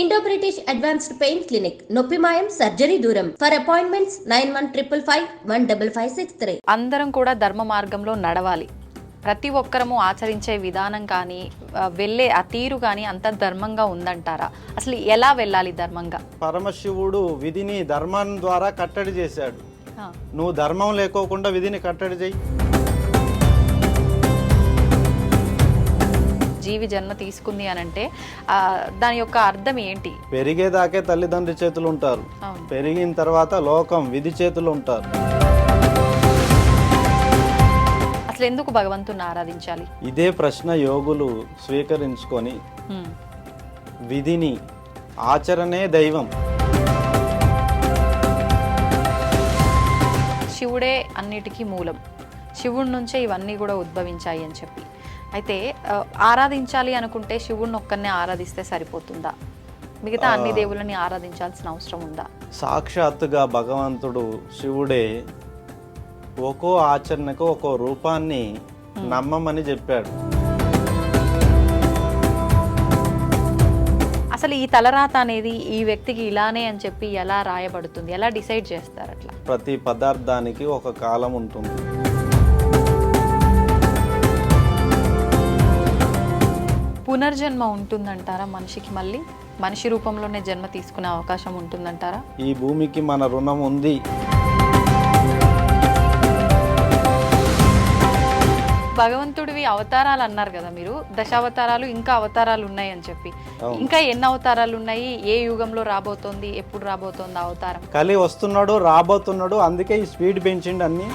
Indo British advanced pain clinic, నొప్పి మాయం, surgery దూరం. For appointments 9155515563. అందరం కూడా ధర్మ మార్గంలో నడవాలి. ప్రతి ఒక్కరము ఆచరించే విధానం కానీ వెళ్ళే ఆ తీరు కానీ అంత ధర్మంగా ఉందంటారా? అసలు ఎలా వెళ్ళాలి ధర్మంగా? పరమశివుడు విధిని ధర్మం ద్వారా కట్టడి చేశాడు. నువ్వు ధర్మం లేకోకుండా విధిని కట్టడి చేయి. జీవి జన్మ తీసుకుంది అని అంటే దాని యొక్క అర్థం ఏంటి? పెరిగేదాకే తల్లిదండ్రి చేతులు ఉంటారు, పెరిగిన తర్వాత లోకం విధి చేతులు ఉంటారు. అసలు ఎందుకు భగవంతుని ఆరాధించాలి? ఇదే ప్రశ్న యోగులు స్వీకరించుకొని విధిని, ఆచరణే దైవం, శివుడే అన్నిటికీ మూలం, శివుడి నుంచే ఇవన్నీ కూడా ఉద్భవించాయి అని చెప్పి, అయితే ఆరాధించాలి అనుకుంటే శివుడిని ఒక్కరినే ఆరాధిస్తే సరిపోతుందా? మిగతా అన్ని దేవుళ్ళని ఆరాధించాల్సిన అవసరం ఉందా? సాక్షాత్తుగా భగవంతుడు శివుడే ఒక్కో ఆచరణకు ఒక్కో రూపాన్ని నమ్మమని చెప్పాడు. అసలు ఈ తలరాత అనేది ఈ వ్యక్తికి ఇలానే అని చెప్పి ఎలా రాయబడుతుంది? ఎలా డిసైడ్ చేస్తారు? అట్లా ప్రతి పదార్థానికి ఒక కాలం ఉంటుంది. పునర్జన్మ ఉంటుందంటారా మనిషికి? మళ్ళీ మనిషి రూపంలోనే జన్మ తీసుకునే అవకాశం ఉంటుందంటారా? ఈ భూమికి మన రుణం ఉంది. భగవంతుడివి అవతారాలు అన్నారు కదా మీరు, దశావతారాలు, ఇంకా అవతారాలు ఉన్నాయి అని చెప్పి, ఇంకా ఎన్ని అవతారాలు ఉన్నాయి? ఏ యుగంలో రాబోతోంది? ఎప్పుడు రాబోతోంది అవతారం? కలి వస్తున్నాడు, రాబోతున్నాడు, అందుకే ఈ స్పీడ్ పెంచిండు అన్ని.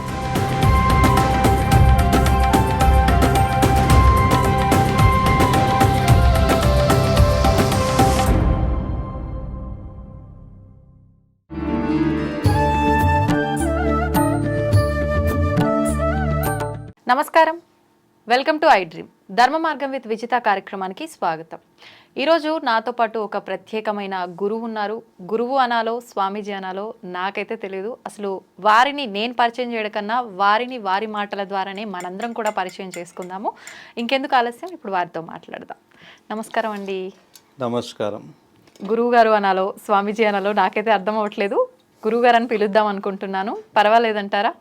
నమస్కారం, వెల్కమ్ టు ఐ డ్రీమ్. ధర్మ మార్గం విత్ విజిత కార్యక్రమానికి స్వాగతం. ఈరోజు నాతో పాటు ఒక ప్రత్యేకమైన గురువు ఉన్నారు. గురువు అనాలో స్వామీజీ అనాలో నాకైతే తెలియదు. అసలు వారిని నేను పరిచయం చేయడం కన్నా వారిని వారి మాటల ద్వారానే మనందరం కూడా పరిచయం చేసుకుందాము. ఇంకెందుకు ఆలస్యం, ఇప్పుడు వారితో మాట్లాడదాం. నమస్కారం అండి. నమస్కారం. గురువు గారు అనాలో స్వామీజీ అనాలో నాకైతే అర్థం అవ్వట్లేదు. గురువు గారు అని పిలుద్దాం అనుకుంటున్నాను, పర్వాలేదంటారా?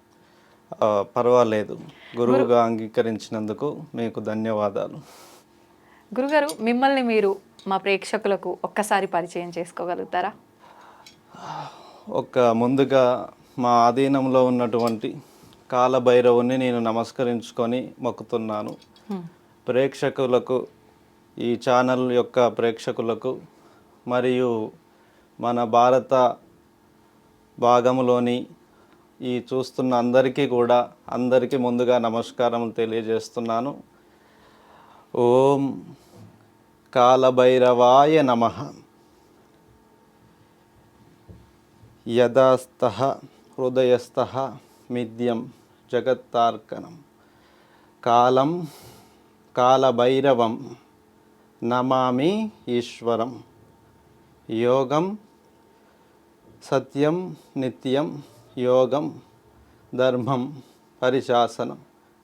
పర్వాలేదు. గురువుగా అంగీకరించినందుకు మీకు ధన్యవాదాలు. గురుగారు, మిమ్మల్ని మీరు మా ప్రేక్షకులకు ఒక్కసారి పరిచయం చేసుకోగలుగుతారా? ముందుగా మా ఆధీనంలో ఉన్నటువంటి కాలభైరవుని నేను నమస్కరించుకొని మొక్కుతున్నాను. ప్రేక్షకులకు, ఈ ఛానల్ యొక్క ప్రేక్షకులకు మరియు మన భారత భాగంలోని ఈ చూస్తున్న అందరికీ కూడా అందరికీ ముందుగా నమస్కారం తెలియజేస్తున్నాను. ఓం కాలభైరవాయ నమః. యదాస్తః హృదయస్థః మిథ్యం జగత్తార్కణం కాలం కాలభైరవం నమామి ఈశ్వరం. యోగం సత్యం నిత్యం యోగం ధర్మం పరిశాసనం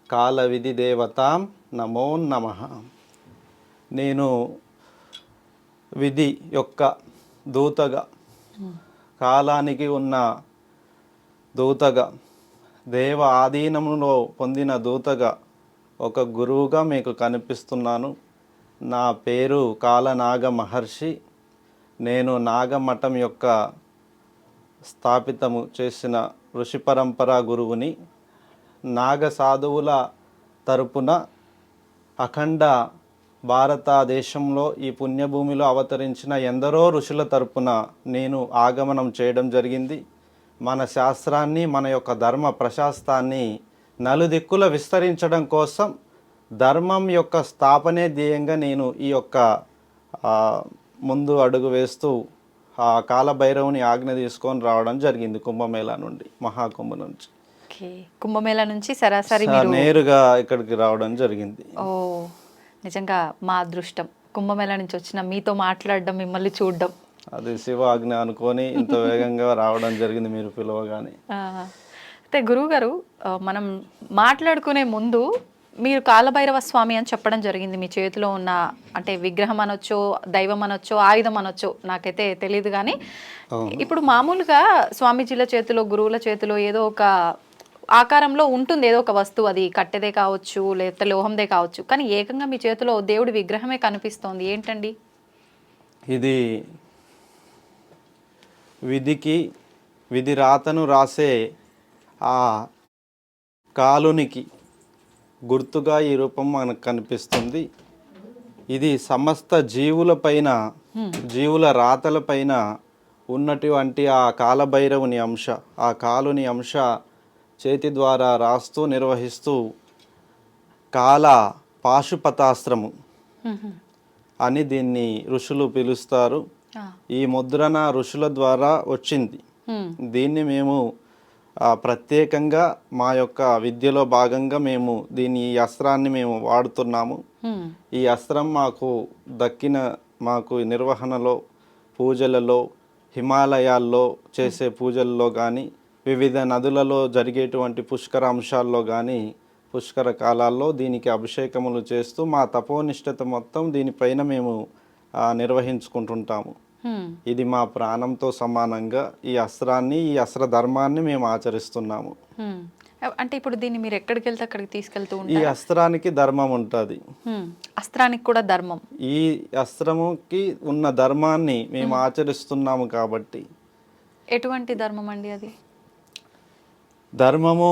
కాల విధి దేవతాం నమో నమః. నేను విధి యొక్క దూతగా, కాలానికి ఉన్న దూతగా, దేవ ఆధీనంలో పొందిన దూతగా, ఒక గురువుగా మీకు కనిపిస్తున్నాను. నా పేరు కాలనాగ మహర్షి. నేను నాగమఠం యొక్క స్థాపితము చేసిన ఋషి పరంపరా గురువుని. నాగ సాధువుల తరపున అఖండ భారతదేశంలో ఈ పుణ్యభూమిలో అవతరించిన ఎందరో ఋషుల తరపున నేను ఆగమనం చేయడం జరిగింది. మన శాస్త్రాన్ని, మన యొక్క ధర్మ ప్రశాస్తాన్ని నలుదిక్కుల విస్తరించడం కోసం, ధర్మం యొక్క స్థాపనే ధ్యేయంగా నేను ఈ యొక్క ముందు అడుగు వేస్తూ ఆ కాలభైరవుని ఆజ్ఞ తీసుకొని రావడం జరిగింది. కుంభమేళా నుండి, మహాకుంభ నుంచి. కుంభమేళా నుంచి సరాసరి నేరుగా ఇక్కడికి రావడం జరిగింది. ఓ, నిజంగా మా అదృష్టం. కుంభమేళా నుంచి వచ్చిన మీతో మాట్లాడడం, మిమ్మల్ని చూడడం, అది శివ ఆజ్ఞ అనుకొని ఇంత వేగంగా రావడం జరిగింది మీరు పిలవగానే. అయితే గురువు గారు, మనం మాట్లాడుకునే ముందు మీరు కాలభైరవ స్వామి అని చెప్పడం జరిగింది. మీ చేతిలో ఉన్న అంటే విగ్రహం అనొచ్చో, దైవం అనొచ్చో, ఆయుధం అనొచ్చో నాకైతే తెలియదు. కానీ ఇప్పుడు మామూలుగా స్వామీజీల చేతిలో, గురువుల చేతిలో ఏదో ఒక ఆకారంలో ఉంటుంది, ఏదో ఒక వస్తువు, అది కట్టెదే కావచ్చు లేకపోతే లోహందే కావచ్చు. కానీ ఏకంగా మీ చేతిలో దేవుడి విగ్రహమే కనిపిస్తోంది, ఏంటండి ఇది? విధి రాతను రాసే ఆ కాలునికి గుర్తుగా ఈ రూపం మనకు కనిపిస్తుంది. ఇది సమస్త జీవుల రాతలపైన ఉన్నటువంటి ఆ కాలభైరవుని అంశ, ఆ కాలుని అంశ చేతి ద్వారా రాస్తూ నిర్వహిస్తూ కాల పాశుపతాస్త్రము అని దీన్ని ఋషులు పిలుస్తారు. ఈ ముద్రణ ఋషుల ద్వారా వచ్చింది. దీన్ని మేము ప్రత్యేకంగా మా యొక్క విద్యలో భాగంగా మేము ఈ అస్త్రాన్ని మేము వాడుతున్నాము. ఈ అస్త్రం మాకు నిర్వహణలో, పూజలలో, హిమాలయాల్లో చేసే పూజల్లో కానీ, వివిధ నదులలో జరిగేటువంటి పుష్కర అంశాల్లో కానీ, పుష్కర కాలాల్లో దీనికి అభిషేకములు చేస్తూ మా తపోనిష్టత మొత్తం దీనిపైన మేము నిర్వహించుకుంటుంటాము. ఇది మా ప్రాణంతో సమానంగా ఈ అస్త్రాన్ని, ఈ అస్త్ర ధర్మాన్ని మేము ఆచరిస్తున్నాము. అంటే ఇప్పుడు దీన్ని మీరు ఎక్కడికి వెళ్తే అక్కడికి తీసుకెళ్తూ ఉంటారు? ఈ అస్త్రానికి ధర్మం ఉంటుంది. అస్త్రానికి కూడా ధర్మం. ఈ అస్త్రముకి ఉన్న ధర్మాన్ని మేము ఆచరిస్తున్నాము కాబట్టి. ఎటువంటి ధర్మం అండి అది? ధర్మము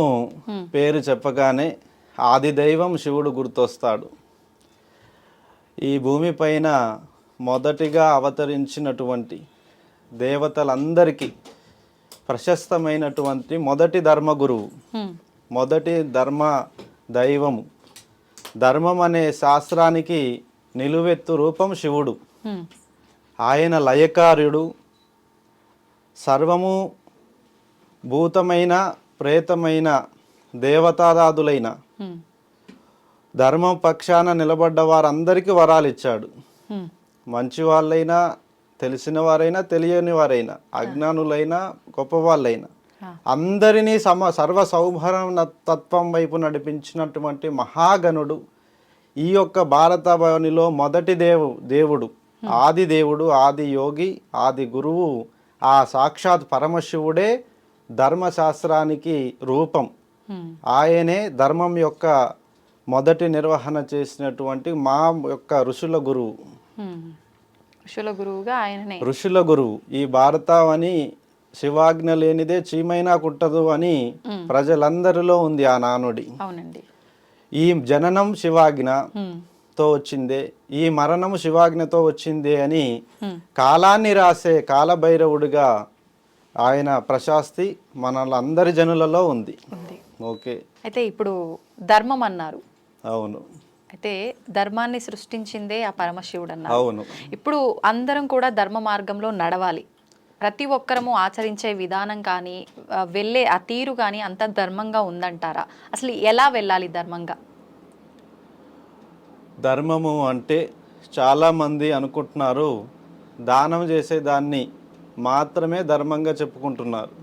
పేరు చెప్పగానే ఆది దైవం శివుడు గుర్తొస్తాడు. ఈ భూమిపైన మొదటిగా అవతరించినటువంటి దేవతలందరికీ ప్రశస్తమైనటువంటి మొదటి ధర్మగురువు, మొదటి ధర్మ దైవము. ధర్మం అనే శాస్త్రానికి నిలువెత్తు రూపం శివుడు. ఆయన లయకార్యుడు. సర్వము భూతమైన, ప్రేతమైన, దేవతాదాదులైన ధర్మం పక్షాన నిలబడ్డ వారందరికీ వరాలు ఇచ్చాడు. మంచి వాళ్ళైనా, తెలిసిన వారైనా, తెలియని వారైనా, అజ్ఞానులైనా, గొప్పవాళ్ళైనా అందరినీ సర్వ సౌభరణ తత్వం వైపు నడిపించినటువంటి మహాగణుడు ఈ యొక్క భారతభవనిలో మొదటి దేవుడు, ఆది దేవుడు, ఆది యోగి, ఆది గురువు, ఆ సాక్షాత్ పరమశివుడే ధర్మశాస్త్రానికి రూపం. ఆయనే ధర్మం యొక్క మొదటి నిర్వహణ చేసినటువంటి మా యొక్క ఋషుల గురువు. ఋషుల గురువుగా ఆయననే. ఋషుల గురువు. ఈ భారతావని శివాజ్ఞ లేనిదే చీమైనా కుట్టదు అని ప్రజలందరిలో ఉంది ఆ నానుడి. అవునండి. ఈ జననం శివాజ్ఞతో వచ్చిందే, ఈ మరణం శివాజ్ఞతో వచ్చిందే అని కాలాన్ని రాసే కాలభైరవుడిగా ఆయన ప్రశాస్తి మనలందరి జనులలో ఉంది. ఓకే. అయితే ఇప్పుడు ధర్మం అన్నారు. అవును. అయితే ధర్మాన్ని సృష్టించిందే ఆ పరమశివుడు అన్నారు. అవును. ఇప్పుడు అందరం కూడా ధర్మ మార్గంలో నడవాలి. ప్రతి ఒక్కరము ఆచరించే విధానం కానీ, వెళ్ళే ఆ తీరు కానీ అంత ధర్మంగా ఉందంటారా? అసలు ఎలా వెళ్ళాలి ధర్మంగా? ధర్మము అంటే చాలామంది అనుకుంటున్నారు దానం చేసేదాన్ని మాత్రమే ధర్మంగా చెప్పుకుంటున్నారు.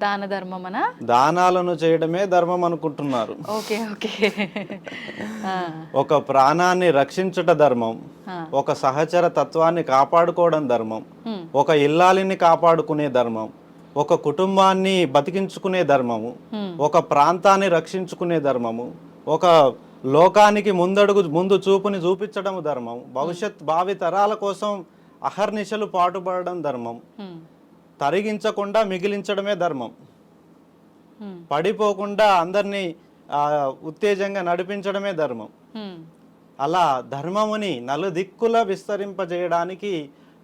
దాన ధర్మమనా? దానాలను చేయడమే ధర్మం అనుకుంటున్నారు. Okay okay. ఒక ప్రాణాన్ని రక్షించుట ధర్మం, ఒక సహచర తత్వాన్ని కాపాడుకోవడం ధర్మం, ఒక ఇల్లాలిని కాపాడుకునే ధర్మం, ఒక కుటుంబాన్ని బతికించుకునే ధర్మము, ఒక ప్రాంతాన్ని రక్షించుకునే ధర్మము, ఒక లోకానికి ముందు చూపుని చూపించడం ధర్మం, భవిష్యత్ భావి తరాల కోసం అహర్నిశలు పాటుపడడం ధర్మం, తరిగించకుండా మిగిలించడమే ధర్మం, పడిపోకుండా అందరినీ ఉత్తేజంగా నడిపించడమే ధర్మం. అలా ధర్మముని నలుదిక్కుల విస్తరింపజేయడానికి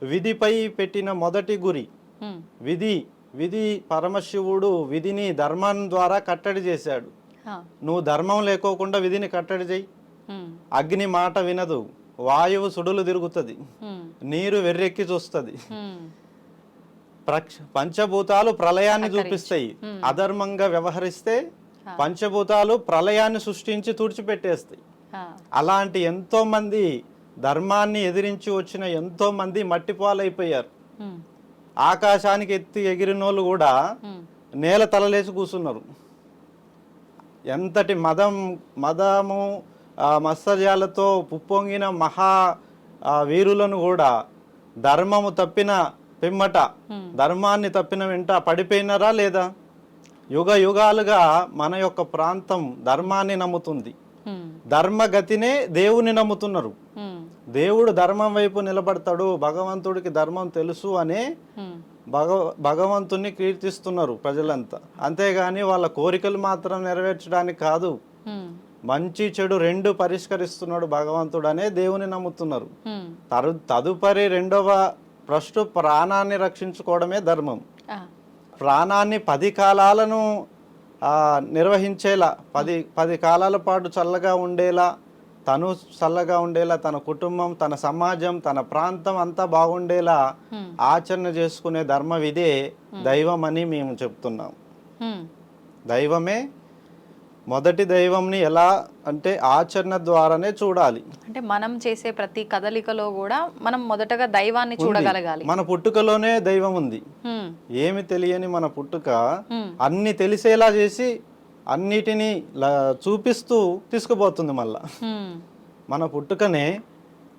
విధిపై పెట్టిన మొదటి గురి విధి. పరమశివుడు విధిని ధర్మం ద్వారా కట్టడి చేశాడు. నువ్వు ధర్మం లేకోకుండా విధిని కట్టడి చేయి. అగ్ని మాట వినదు, వాయువు సుడులు తిరుగుతుంది, నీరు వెర్రెక్కి చూస్తుంది, పంచభూతాలు ప్రళయాన్ని చూపిస్తాయి. అధర్మంగా వ్యవహరిస్తే పంచభూతాలు ప్రళయాన్ని సృష్టించి తుడిచిపెట్టేస్తాయి. అలాంటి ఎంతో మంది ధర్మాన్ని ఎదిరించి వచ్చిన ఎంతో మంది మట్టిపాలైపోయారు. ఆకాశానికి ఎత్తి ఎగిరినోళ్ళు కూడా నేల తలలేసి కూర్చున్నారు. ఎంతటి మదము మత్సర్యాలతో ఉప్పొంగిన మహా వీరులను కూడా ధర్మము తప్పిన పిమ్మట, ధర్మాన్ని తప్పిన వెంట పడిపోయినారా లేదా? యుగ యుగాలుగా మన యొక్క ప్రాంతం ధర్మాన్ని నమ్ముతుంది. ధర్మగతినే దేవుని నమ్ముతున్నారు. దేవుడు ధర్మం వైపు నిలబడతాడు, భగవంతుడికి ధర్మం తెలుసు అనే భగవంతుని కీర్తిస్తున్నారు ప్రజలంతా. అంతేగాని వాళ్ళ కోరికలు మాత్రం నెరవేర్చడానికి కాదు, మంచి చెడు రెండు పరిష్కరిస్తున్నాడు భగవంతుడు అనే దేవుని నమ్ముతున్నారు. తదుపరి రెండవ ఫస్ట్ ప్రాణాన్ని రక్షించుకోవడమే ధర్మం. ప్రాణాన్ని 10 కాలాలను నిర్వహించేలా, 10 కాలాల పాటు చల్లగా ఉండేలా, తను చల్లగా ఉండేలా, తన కుటుంబం, తన సమాజం, తన ప్రాంతం అంతా బాగుండేలా ఆచరణ చేసుకునే ధర్మ విధే దైవం అని మేము చెప్తున్నాం. దైవమే మొదటి దైవంని ఎలా అంటే ఆచరణ ద్వారానే చూడాలి. అంటే మనం చేసే ప్రతి కదలికలో కూడా మనం మొదటగా దైవాన్ని చూడగలగాలి. మన పుట్టుకలోనే దైవం ఉంది. ఏమి తెలియని మన పుట్టుక అన్ని తెలిసేలా చేసి అన్నిటినీ చూపిస్తూ తీసుకుపోతుంది. మళ్ళా మన పుట్టుకనే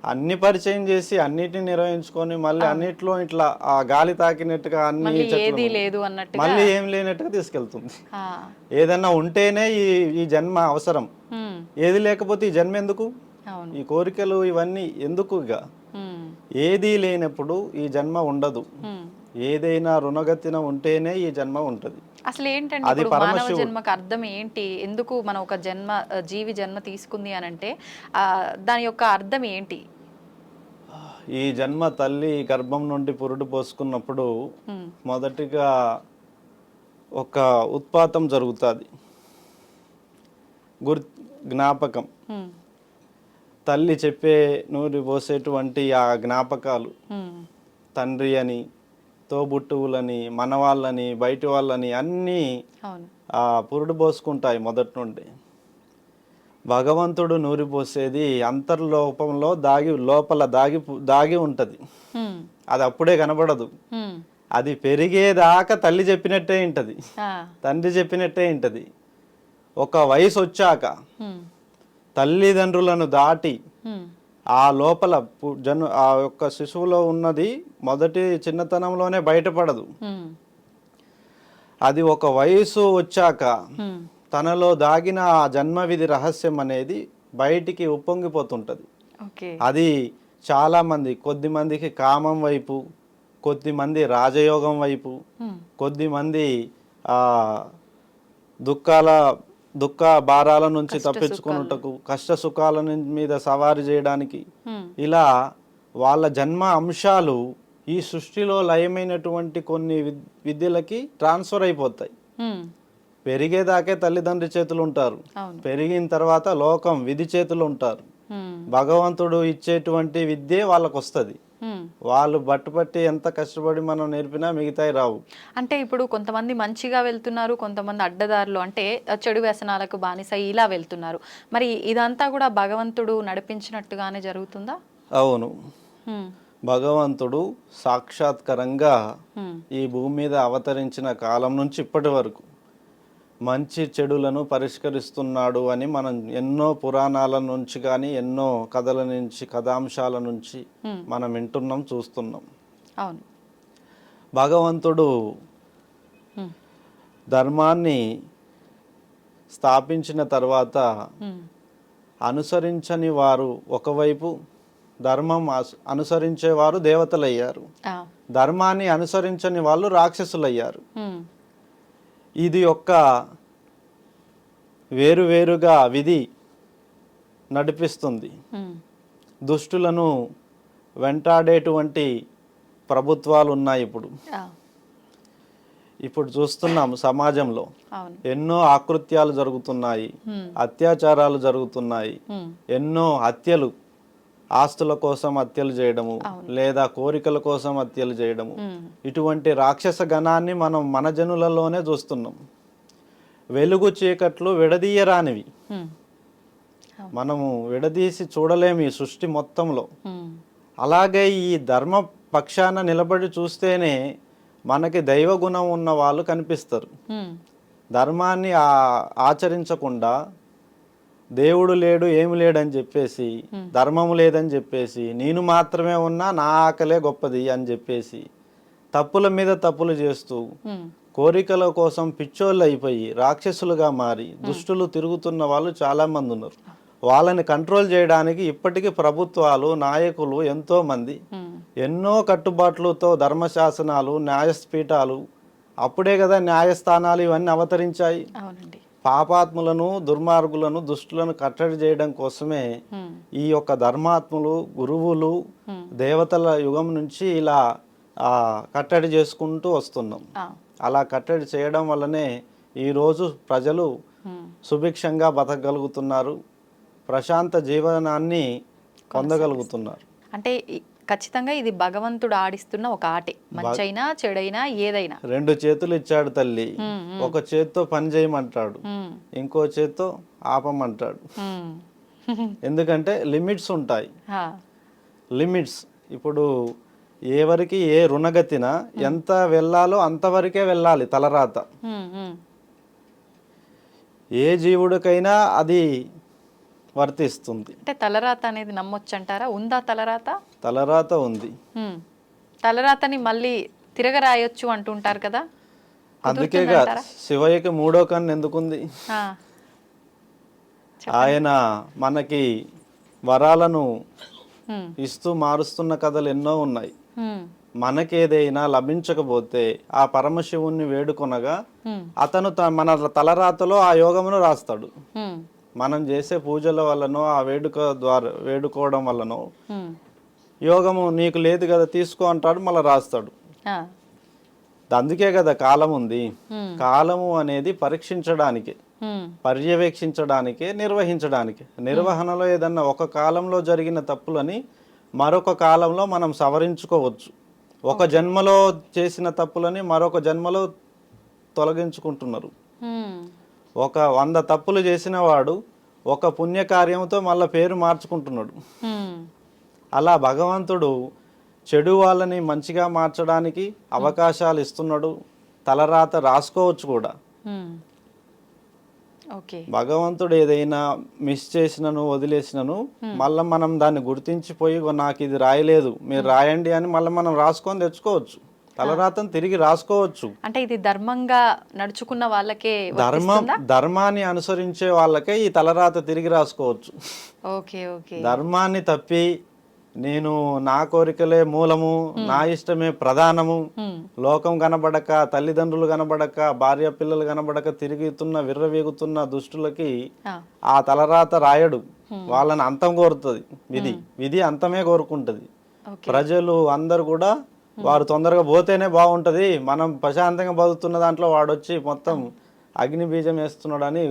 అన్ని పరిచయం చేసి అన్నిటిని నిర్వహించుకొని మళ్ళీ అన్నిట్లో ఇట్లా ఆ గాలి తాకినట్టుగా అన్ని మళ్ళీ ఏం లేనట్టుగా తీసుకెళ్తుంది. ఏదన్నా ఉంటేనే ఈ జన్మ అవసరం, ఏది లేకపోతే ఈ జన్మ ఎందుకు? ఈ కోరికలు ఇవన్నీ ఎందుకు? ఇక ఏది లేనప్పుడు ఈ జన్మ ఉండదు. ఏదైనా రుణగతిన ఉంటేనే ఈ జన్మ ఉంటది. అసలు ఏంటంటే మానవ జన్మకు అర్థం ఏంటి? ఎందుకు మనం ఒక జీవి జన్మ తీసుకుంది అని అంటే దాని యొక్క అర్థం ఏంటి? ఈ జన్మ తల్లి గర్భం నుండి పురుడు పోసుకున్నప్పుడు మొదటిగా ఒక ఉత్పాతం జరుగుతుంది, జ్ఞాపకం. తల్లి చెప్పే నూరి పోసేటువంటి ఆ జ్ఞాపకాలు తండ్రి అని, తోబుట్టువులని, మనవాళ్ళని, బయటి వాళ్ళని అన్నీ పురుడు పోసుకుంటాయి మొదటి నుండి. భగవంతుడు నూరిపోసేది అంతర్లోపంలో లోపల దాగి ఉంటది. అది అప్పుడే కనబడదు. అది పెరిగేదాకా తల్లి చెప్పినట్టే ఉంటది, తండ్రి చెప్పినట్టే ఉంటది. ఒక వయసు వచ్చాక తల్లిదండ్రులను దాటి ఆ లోపల ఆ యొక్క శిశువులో ఉన్నది మొదటి చిన్నతనంలోనే బయటపడదు. అది ఒక వయసు వచ్చాక తనలో దాగిన ఆ జన్మవిధి రహస్యం అనేది బయటికి ఉప్పొంగిపోతుంటది. అది చాలా మంది, కొద్ది మందికి కామం వైపు, కొద్ది మంది రాజయోగం వైపు, కొద్ది మంది దుఃఖ భారాల నుంచి తప్పించుకున్నటకు, కష్ట సుఖాల మీద సవారీ చేయడానికి, ఇలా వాళ్ళ జన్మ అంశాలు ఈ సృష్టిలో లయమైనటువంటి కొన్ని విద్యలకి ట్రాన్స్ఫర్ అయిపోతాయి. పెరిగేదాకే తల్లిదండ్రి చేతులు ఉంటారు, పెరిగిన తర్వాత లోకం విధి చేతులు ఉంటారు. భగవంతుడు ఇచ్చేటువంటి విద్యే వాళ్ళకు వస్తుంది. వాళ్ళు బట్టుపట్టి ఎంత కష్టపడి మనం నేర్పినా మిగతాయి రావు. అంటే ఇప్పుడు కొంతమంది మంచిగా వెళ్తున్నారు, కొంతమంది అడ్డదారులు అంటే చెడు వ్యసనాలకు బానిస ఇలా వెళ్తున్నారు. మరి ఇదంతా కూడా భగవంతుడు నడిపించినట్టుగానే జరుగుతుందా? అవును, భగవంతుడు సాక్షాత్కరంగా ఈ భూమి మీద అవతరించిన కాలం నుంచి ఇప్పటి వరకు మంచి చెడులను పరిష్కరిస్తున్నాడు అని మనం ఎన్నో పురాణాల నుంచి కానీ ఎన్నో కథల నుంచి, కథాంశాల నుంచి మనం వింటున్నాం, చూస్తున్నాం. అవును, భగవంతుడు ధర్మాన్ని స్థాపించిన తర్వాత అనుసరించని వారు ఒకవైపు, ధర్మం అనుసరించేవారు దేవతలయ్యారు, ధర్మాన్ని అనుసరించని వాళ్ళు రాక్షసులయ్యారు. ఇది యొక్క వేరువేరుగా విధి నడిపిస్తుంది. దుష్టులను వెంటాడేటువంటి ప్రభుత్వాలు ఉన్నాయి. ఇప్పుడు చూస్తున్నాం సమాజంలో ఎన్నో ఆకృత్యాలు జరుగుతున్నాయి, అత్యాచారాలు జరుగుతున్నాయి, ఎన్నో హత్యలు, ఆస్తుల కోసం హత్యలు చేయడము, లేదా కోరికల కోసం హత్యలు చేయడము. ఇటువంటి రాక్షస గణాన్ని మనం మన జనులలోనే చూస్తున్నాం. వెలుగు చీకట్లు విడదీయరానివి, మనము విడదీసి చూడలేము ఈ సృష్టి మొత్తంలో. అలాగే ఈ ధర్మ పక్షాన నిలబడి చూస్తేనే మనకి దైవ గుణం ఉన్న వాళ్ళు కనిపిస్తారు. ధర్మాన్ని ఆచరించకుండా దేవుడు లేడు ఏమి లేడని చెప్పేసి, ధర్మము లేదని చెప్పేసి, నేను మాత్రమే ఉన్నా నా ఆకలే గొప్పది అని చెప్పేసి తప్పుల మీద తప్పులు చేస్తూ కోరికల కోసం పిచ్చోళ్ళు అయిపోయి రాక్షసులుగా మారి దుష్టులు తిరుగుతున్న వాళ్ళు చాలా మంది ఉన్నారు. వాళ్ళని కంట్రోల్ చేయడానికి ఇప్పటికీ ప్రభుత్వాలు, నాయకులు ఎంతో మంది ఎన్నో కట్టుబాట్లతో ధర్మశాసనాలు, న్యాయపీఠాలు, అప్పుడే కదా న్యాయస్థానాలు ఇవన్నీ అవతరించాయి. పాపాత్ములను, దుర్మార్గులను, దుష్టులను కట్టడి చేయడం కోసమే ఈ యొక్క ధర్మాత్ములు, గురువులు, దేవతల యుగం నుంచి ఇలా కట్టడి చేసుకుంటూ వస్తున్నాం. అలా కట్టడి చేయడం వల్లనే ఈరోజు ప్రజలు సుభిక్షంగా బతకగలుగుతున్నారు, ప్రశాంత జీవనాన్ని పొందగలుగుతున్నారు. అంటే ఖచ్చితంగా ఇది భగవంతుడు ఆడిస్తున్న ఒక ఆటే, మంచైనా చెడైనా ఏదైనా. 2 చేతులు ఇచ్చాడు తల్లి, ఒక చేత్తో పని చేయమంటాడు, ఇంకో చేత్తో ఆపమంటాడు. ఎందుకంటే లిమిట్స్ ఉంటాయి. లిమిట్స్ ఇప్పుడు ఎవరికి ఏ రుణగతిన ఎంత వెళ్ళాలో అంతవరకే వెళ్ళాలి తలరాత. ఏ జీవుడికైనా అది వర్తిస్తుంది. అంటే తలరాత అనేది నమ్మొచ్చు అంటారా? ఉందా తలరాత? తలరాత ఉంది. తలరాతని మళ్ళీ తిరగరాయొచ్చు అంటుంటారు కదా, అందుకేగా శివయ్యకి 3వ కన్ను ఎందుకుంది? ఆయన మనకి వరాలను ఇస్తూ మారుస్తున్న కథలు ఎన్నో ఉన్నాయి. మనకేదైనా లభించకపోతే ఆ పరమశివుణ్ణి వేడుకొనగా అతను మన తలరాతలో ఆ యోగమును రాస్తాడు. మనం చేసే పూజల వల్లనో ఆ వేడుక ద్వారా వేడుకోవడం వల్లనో యోగము నీకు లేదు కదా తీసుకో అంటాడు, మళ్ళీ రాస్తాడు. అందుకే కదా కాలం ఉంది. కాలము అనేది పరీక్షించడానికి, పర్యవేక్షించడానికి, నిర్వహించడానికి. నిర్వహణలో ఏదన్నా ఒక కాలంలో జరిగిన తప్పులని మరొక కాలంలో మనం సవరించుకోవచ్చు. ఒక జన్మలో చేసిన తప్పులని మరొక జన్మలో తొలగించుకుంటున్నారు. ఒక 100 తప్పులు చేసిన వాడు ఒక పుణ్యకార్యంతో మళ్ళీ పేరు మార్చుకుంటున్నాడు. అలా భగవంతుడు చెడు వాళ్ళని మంచిగా మార్చడానికి అవకాశాలు ఇస్తున్నాడు. తలరాత రాసుకోవచ్చు కూడా. భగవంతుడు ఏదైనా మిస్ చేసినను వదిలేసినను మళ్ళీ మనం దాన్ని గుర్తించిపోయి నాకు ఇది రాయలేదు మీరు రాయండి అని మళ్ళీ మనం రాసుకొని తెచ్చుకోవచ్చు. తలరాతను తిరిగి రాసుకోవచ్చు. అంటే ఇది ధర్మంగా నడుచుకున్న వాళ్ళకే, ధర్మాన్ని అనుసరించే వాళ్ళకే ఈ తలరాత తిరిగి రాసుకోవచ్చు. ధర్మాన్ని తప్పి నేను నా కోరికలే మూలము, నా ఇష్టమే ప్రధానము, లోకం కనబడక, తల్లిదండ్రులు కనబడక, భార్య పిల్లలు కనబడక తిరుగుతున్న విర్రవీగుతున్న దుష్టులకి ఆ తలరాత రాయడు. వాళ్ళని అంతం కోరుతుంది విధి. విధి అంతమే కోరుకుంటది. ప్రజలు అందరు కూడా వారు తొందరగా పోతేనే బాగుంటది, మనం ప్రశాంతంగా బతుకుతున్న దాంట్లో వాడొచ్చి మొత్తం అగ్ని బీజం వేస్తున్నాడని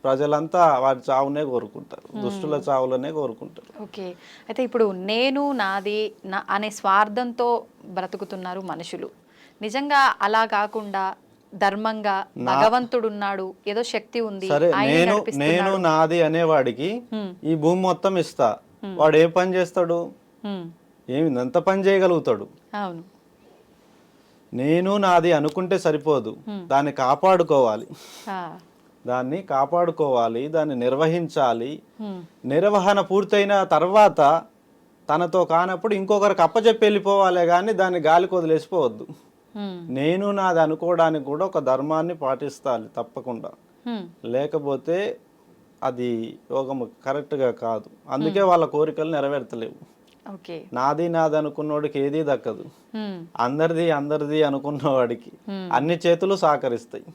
ప్రజలంతా వారి చావునే కోరుకుంటారు, దుష్టుల చావులనే కోరుకుంటారు. ఓకే, అయితే ఇప్పుడు నేను నాది అనే స్వార్థంతో బ్రతుకుతున్నారు మనుషులు. నిజంగా అలా కాకుండా ధర్మంగా భగవంతుడు ఉన్నాడు, ఏదో శక్తి ఉంది, సరే నేను నాది అనేవాడికి ఈ భూమి మొత్తం ఇస్తా, వాడు ఏ పని చేస్తాడు? ఏమి ఎంత పని చేయగలుగుతాడు? అవును, నేను నాది అనుకుంటే సరిపోదు, దాన్ని కాపాడుకోవాలి. దాన్ని కాపాడుకోవాలి, దాన్ని నిర్వహించాలి. నిర్వహణ పూర్తయిన తర్వాత తనతో కానప్పుడు ఇంకొకరికి అప్పచెప్పి వెళ్ళిపోవాలి, కానీ దాన్ని గాలికి వదిలేసిపోవద్దు. నేను నాది అనుకోవడానికి కూడా ఒక ధర్మాన్ని పాటిస్తాలి తప్పకుండా, లేకపోతే అది యోగము కరెక్ట్గా కాదు. అందుకే వాళ్ళ కోరికలు నెరవేర్తలేవు. నాది అనుకున్నవాడికి ఏది దక్కదు, అందరిది అనుకున్నవాడికి అన్ని చేతులు సహకరిస్తాయి.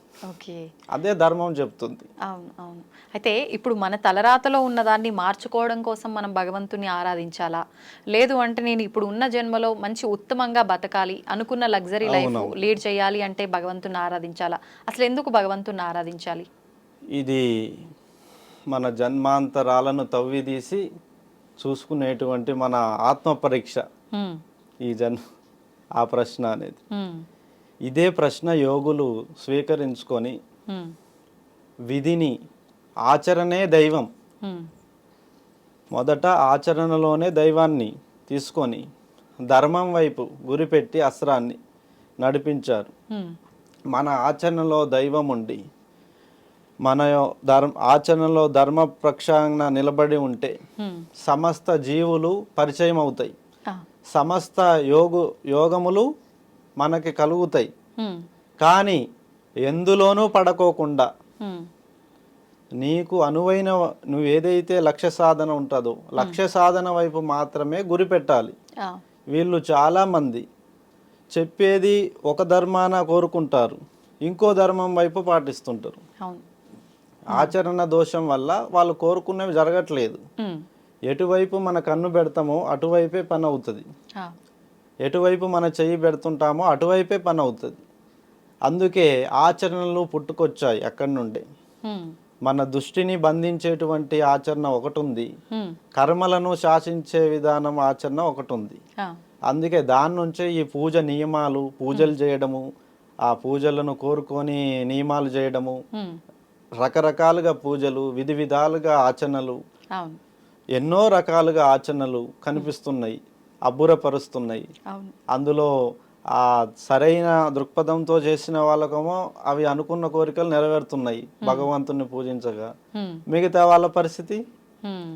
అదే ధర్మం చెప్తుంది. అవును అవును. అయితే ఇప్పుడు మన తలరాతలో ఉన్నదాన్ని మార్చుకోవడం కోసం మనం భగవంతుని ఆరాధించాలా, లేదు అంటే నేను ఇప్పుడు ఉన్న జన్మలో మంచి ఉత్తమంగా బతకాలి, అనుకున్న లగ్జరీ లైఫ్ లీడ్ చేయాలి అంటే భగవంతుని ఆరాధించాలా? అసలు ఎందుకు భగవంతుని ఆరాధించాలి? ఇది మన జన్మాంతరాలను తవ్విదీసి చూసుకునేటువంటి మన ఆత్మ పరీక్ష ఈ ఆ ప్రశ్న అనేది. ఇదే ప్రశ్న యోగులు స్వీకరించుకొని విధిని, ఆచరణే దైవం, మొదట ఆచరణలోనే దైవాన్ని తీసుకొని ధర్మం వైపు గురిపెట్టి అస్త్రాన్ని నడిపించారు. మన ఆచరణలో దైవం ఉండి మన ఆచరణలో ధర్మ ప్రక్షాళన నిలబడి ఉంటే సమస్త జీవులు పరిచయం అవుతాయి, సమస్త యోగములు మనకి కలుగుతాయి. కానీ ఎందులోనూ పడకోకుండా నీకు అనువైన నువ్వు ఏదైతే లక్ష్య సాధన ఉంటుందో లక్ష్య సాధన వైపు మాత్రమే గురి పెట్టాలి. వీళ్ళు చాలామంది చెప్పేది ఒక ధర్మాన కోరుకుంటారు, ఇంకో ధర్మం వైపు పాటిస్తుంటారు. ఆచరణ దోషం వల్ల వాళ్ళు కోరుకున్నవి జరగట్లేదు. ఎటువైపు మన కన్ను పెడతామో అటువైపే పని అవుతుంది, ఎటువైపు మన చెయ్యి పెడుతుంటామో అటువైపే పని అవుతుంది. అందుకే ఆచరణలు పుట్టుకొచ్చాయి అక్కడి నుండే. మన దృష్టిని బంధించేటువంటి ఆచరణ ఒకటి ఉంది, కర్మలను శాసించే విధానం ఆచరణ ఒకటి ఉంది. అందుకే దాని నుంచే ఈ పూజ నియమాలు, పూజలు చేయడము, ఆ పూజలను కోరుకొని నియమాలు చేయడము, రకరకాలుగా పూజలు, విధి విధాలుగా ఆచరణలు, ఎన్నో రకాలుగా ఆచరణలు కనిపిస్తున్నాయి, అబ్బురపరుస్తున్నాయి. అందులో ఆ సరైన దృక్పథంతో చేసిన వాళ్ళకేమో అవి అనుకున్న కోరికలు నెరవేరుతున్నాయి భగవంతుని పూజించగా. మిగతా వాళ్ళ పరిస్థితి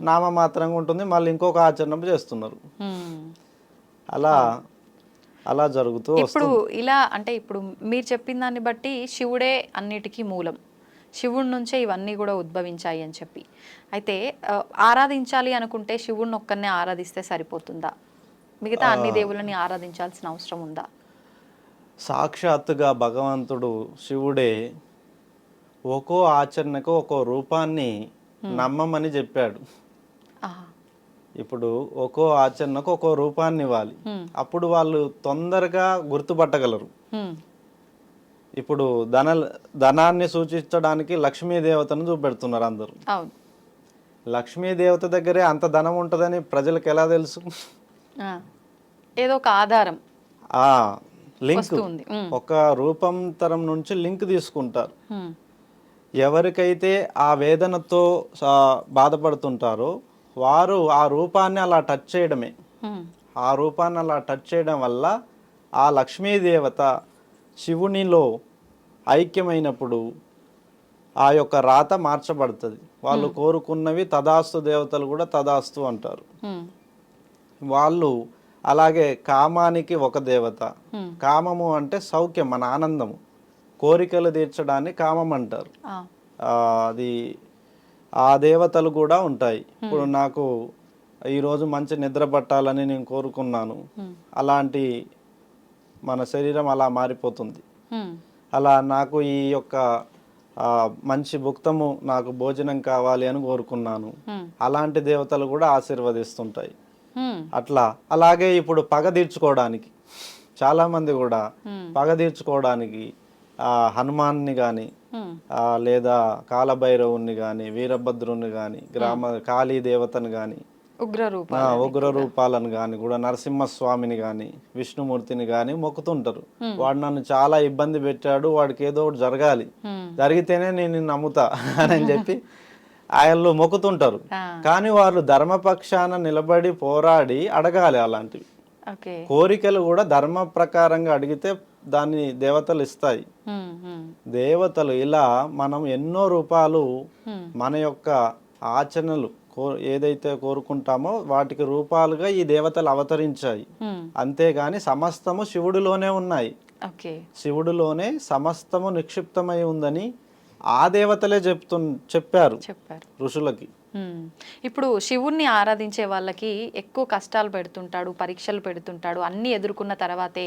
నామమాత్రంగా ఉంటుంది, మళ్ళీ ఇంకొక ఆచరణ చేస్తున్నారు. అలా జరుగుతూ ఇప్పుడు ఇలా అంటే ఇప్పుడు మీరు చెప్పిన దాన్ని బట్టి శివుడే అన్నిటికీ మూలం, శివుడి నుంచే ఇవన్నీ కూడా ఉద్భవించాయి అని చెప్పి. అయితే ఆరాధించాలి అనుకుంటే శివుడిని ఒక్కరినే ఆరాధిస్తే సరిపోతుందా? మిగతా అన్ని దేవుళ్ళని ఆరాధించాల్సిన అవసరం ఉందా? సాక్షాత్తుగా భగవంతుడు శివుడే ఒక్కో ఆచరణకు ఒక్కో రూపాన్ని నమ్మమని చెప్పాడు. ఇప్పుడు ఒక్కో ఆచరణకు ఒక్కో రూపాన్ని ఇవ్వాలి, అప్పుడు వాళ్ళు తొందరగా గుర్తుపట్టగలరు. ఇప్పుడు ధనాన్ని సూచించడానికి లక్ష్మీదేవతను చూపెడుతున్నారు అందరూ. లక్ష్మీదేవత దగ్గరే అంత ధనం ఉంటుందని ప్రజలకు ఎలా తెలుసు? ఏదో ఒక ఆధారం, లింక్, ఒక రూపాంతరం నుంచి లింక్ తీసుకుంటారు. ఎవరికైతే ఆ వేదనతో బాధపడుతుంటారో వారు ఆ రూపాన్ని అలా టచ్ చేయడమే. ఆ రూపాన్ని అలా టచ్ చేయడం వల్ల ఆ లక్ష్మీదేవత శివునిలో ఐక్యమైనప్పుడు ఆ యొక్క రాత మార్చబడుతుంది. వాళ్ళు కోరుకున్నవి తదాస్తు, దేవతలు కూడా తదాస్తు అంటారు. వాళ్ళు అలాగే కామానికి ఒక దేవత, కామము అంటే సౌఖ్యం, మన ఆనందము, కోరికలు తీర్చడాన్ని కామం అంటారు. అది ఆ దేవతలు కూడా ఉంటాయి. ఇప్పుడు నాకు ఈరోజు మంచి నిద్ర పట్టాలని నేను కోరుకున్నాను, అలాంటి మన శరీరం అలా మారిపోతుంది. అలా నాకు ఈ యొక్క మంచి భుక్తము, నాకు భోజనం కావాలి అని కోరుకున్నాను, అలాంటి దేవతలు కూడా ఆశీర్వదిస్తుంటాయి. అట్లా అలాగే ఇప్పుడు పగ తీర్చుకోవడానికి చాలా మంది కూడా పగ తీర్చుకోవడానికి హనుమాన్ని కానీ లేదా కాలభైరవుని కానీ వీరభద్రుని కానీ కాళీ దేవతను కానీ ఉగ్ర రూపాలను కానీ కూడా నరసింహస్వామిని కానీ విష్ణుమూర్తిని కానీ మొక్కుతుంటారు. వాడు నన్ను చాలా ఇబ్బంది పెట్టాడు, వాడికి ఏదో ఒకటి జరగాలి, జరిగితేనే నేను నమ్ముతా అని చెప్పి ఆయనలో మొక్కుతుంటారు. కానీ వాళ్ళు ధర్మపక్షాన నిలబడి పోరాడి అడగాలి. అలాంటివి కోరికలు కూడా ధర్మ ప్రకారంగా అడిగితే దాన్ని దేవతలు ఇస్తాయి. దేవతలు ఇలా మనం ఎన్నో రూపాలు మన యొక్క ఆచరణలు ఏదైతే కోరుకుంటామో వాటికి రూపాలుగా ఈ దేవతలు అవతరించాయి. అంతేగాని సమస్తము శివుడిలోనే ఉన్నాయి, శివుడిలోనే సమస్తము నిక్షిప్తమై ఉందని ఆ దేవతలే చెప్పారు ఋషులకి. ఇప్పుడు శివుణ్ణి ఆరాధించే వాళ్ళకి ఎక్కువ కష్టాలు పెడుతుంటాడు, పరీక్షలు పెడుతుంటాడు, అన్ని ఎదుర్కొన్న తర్వాతే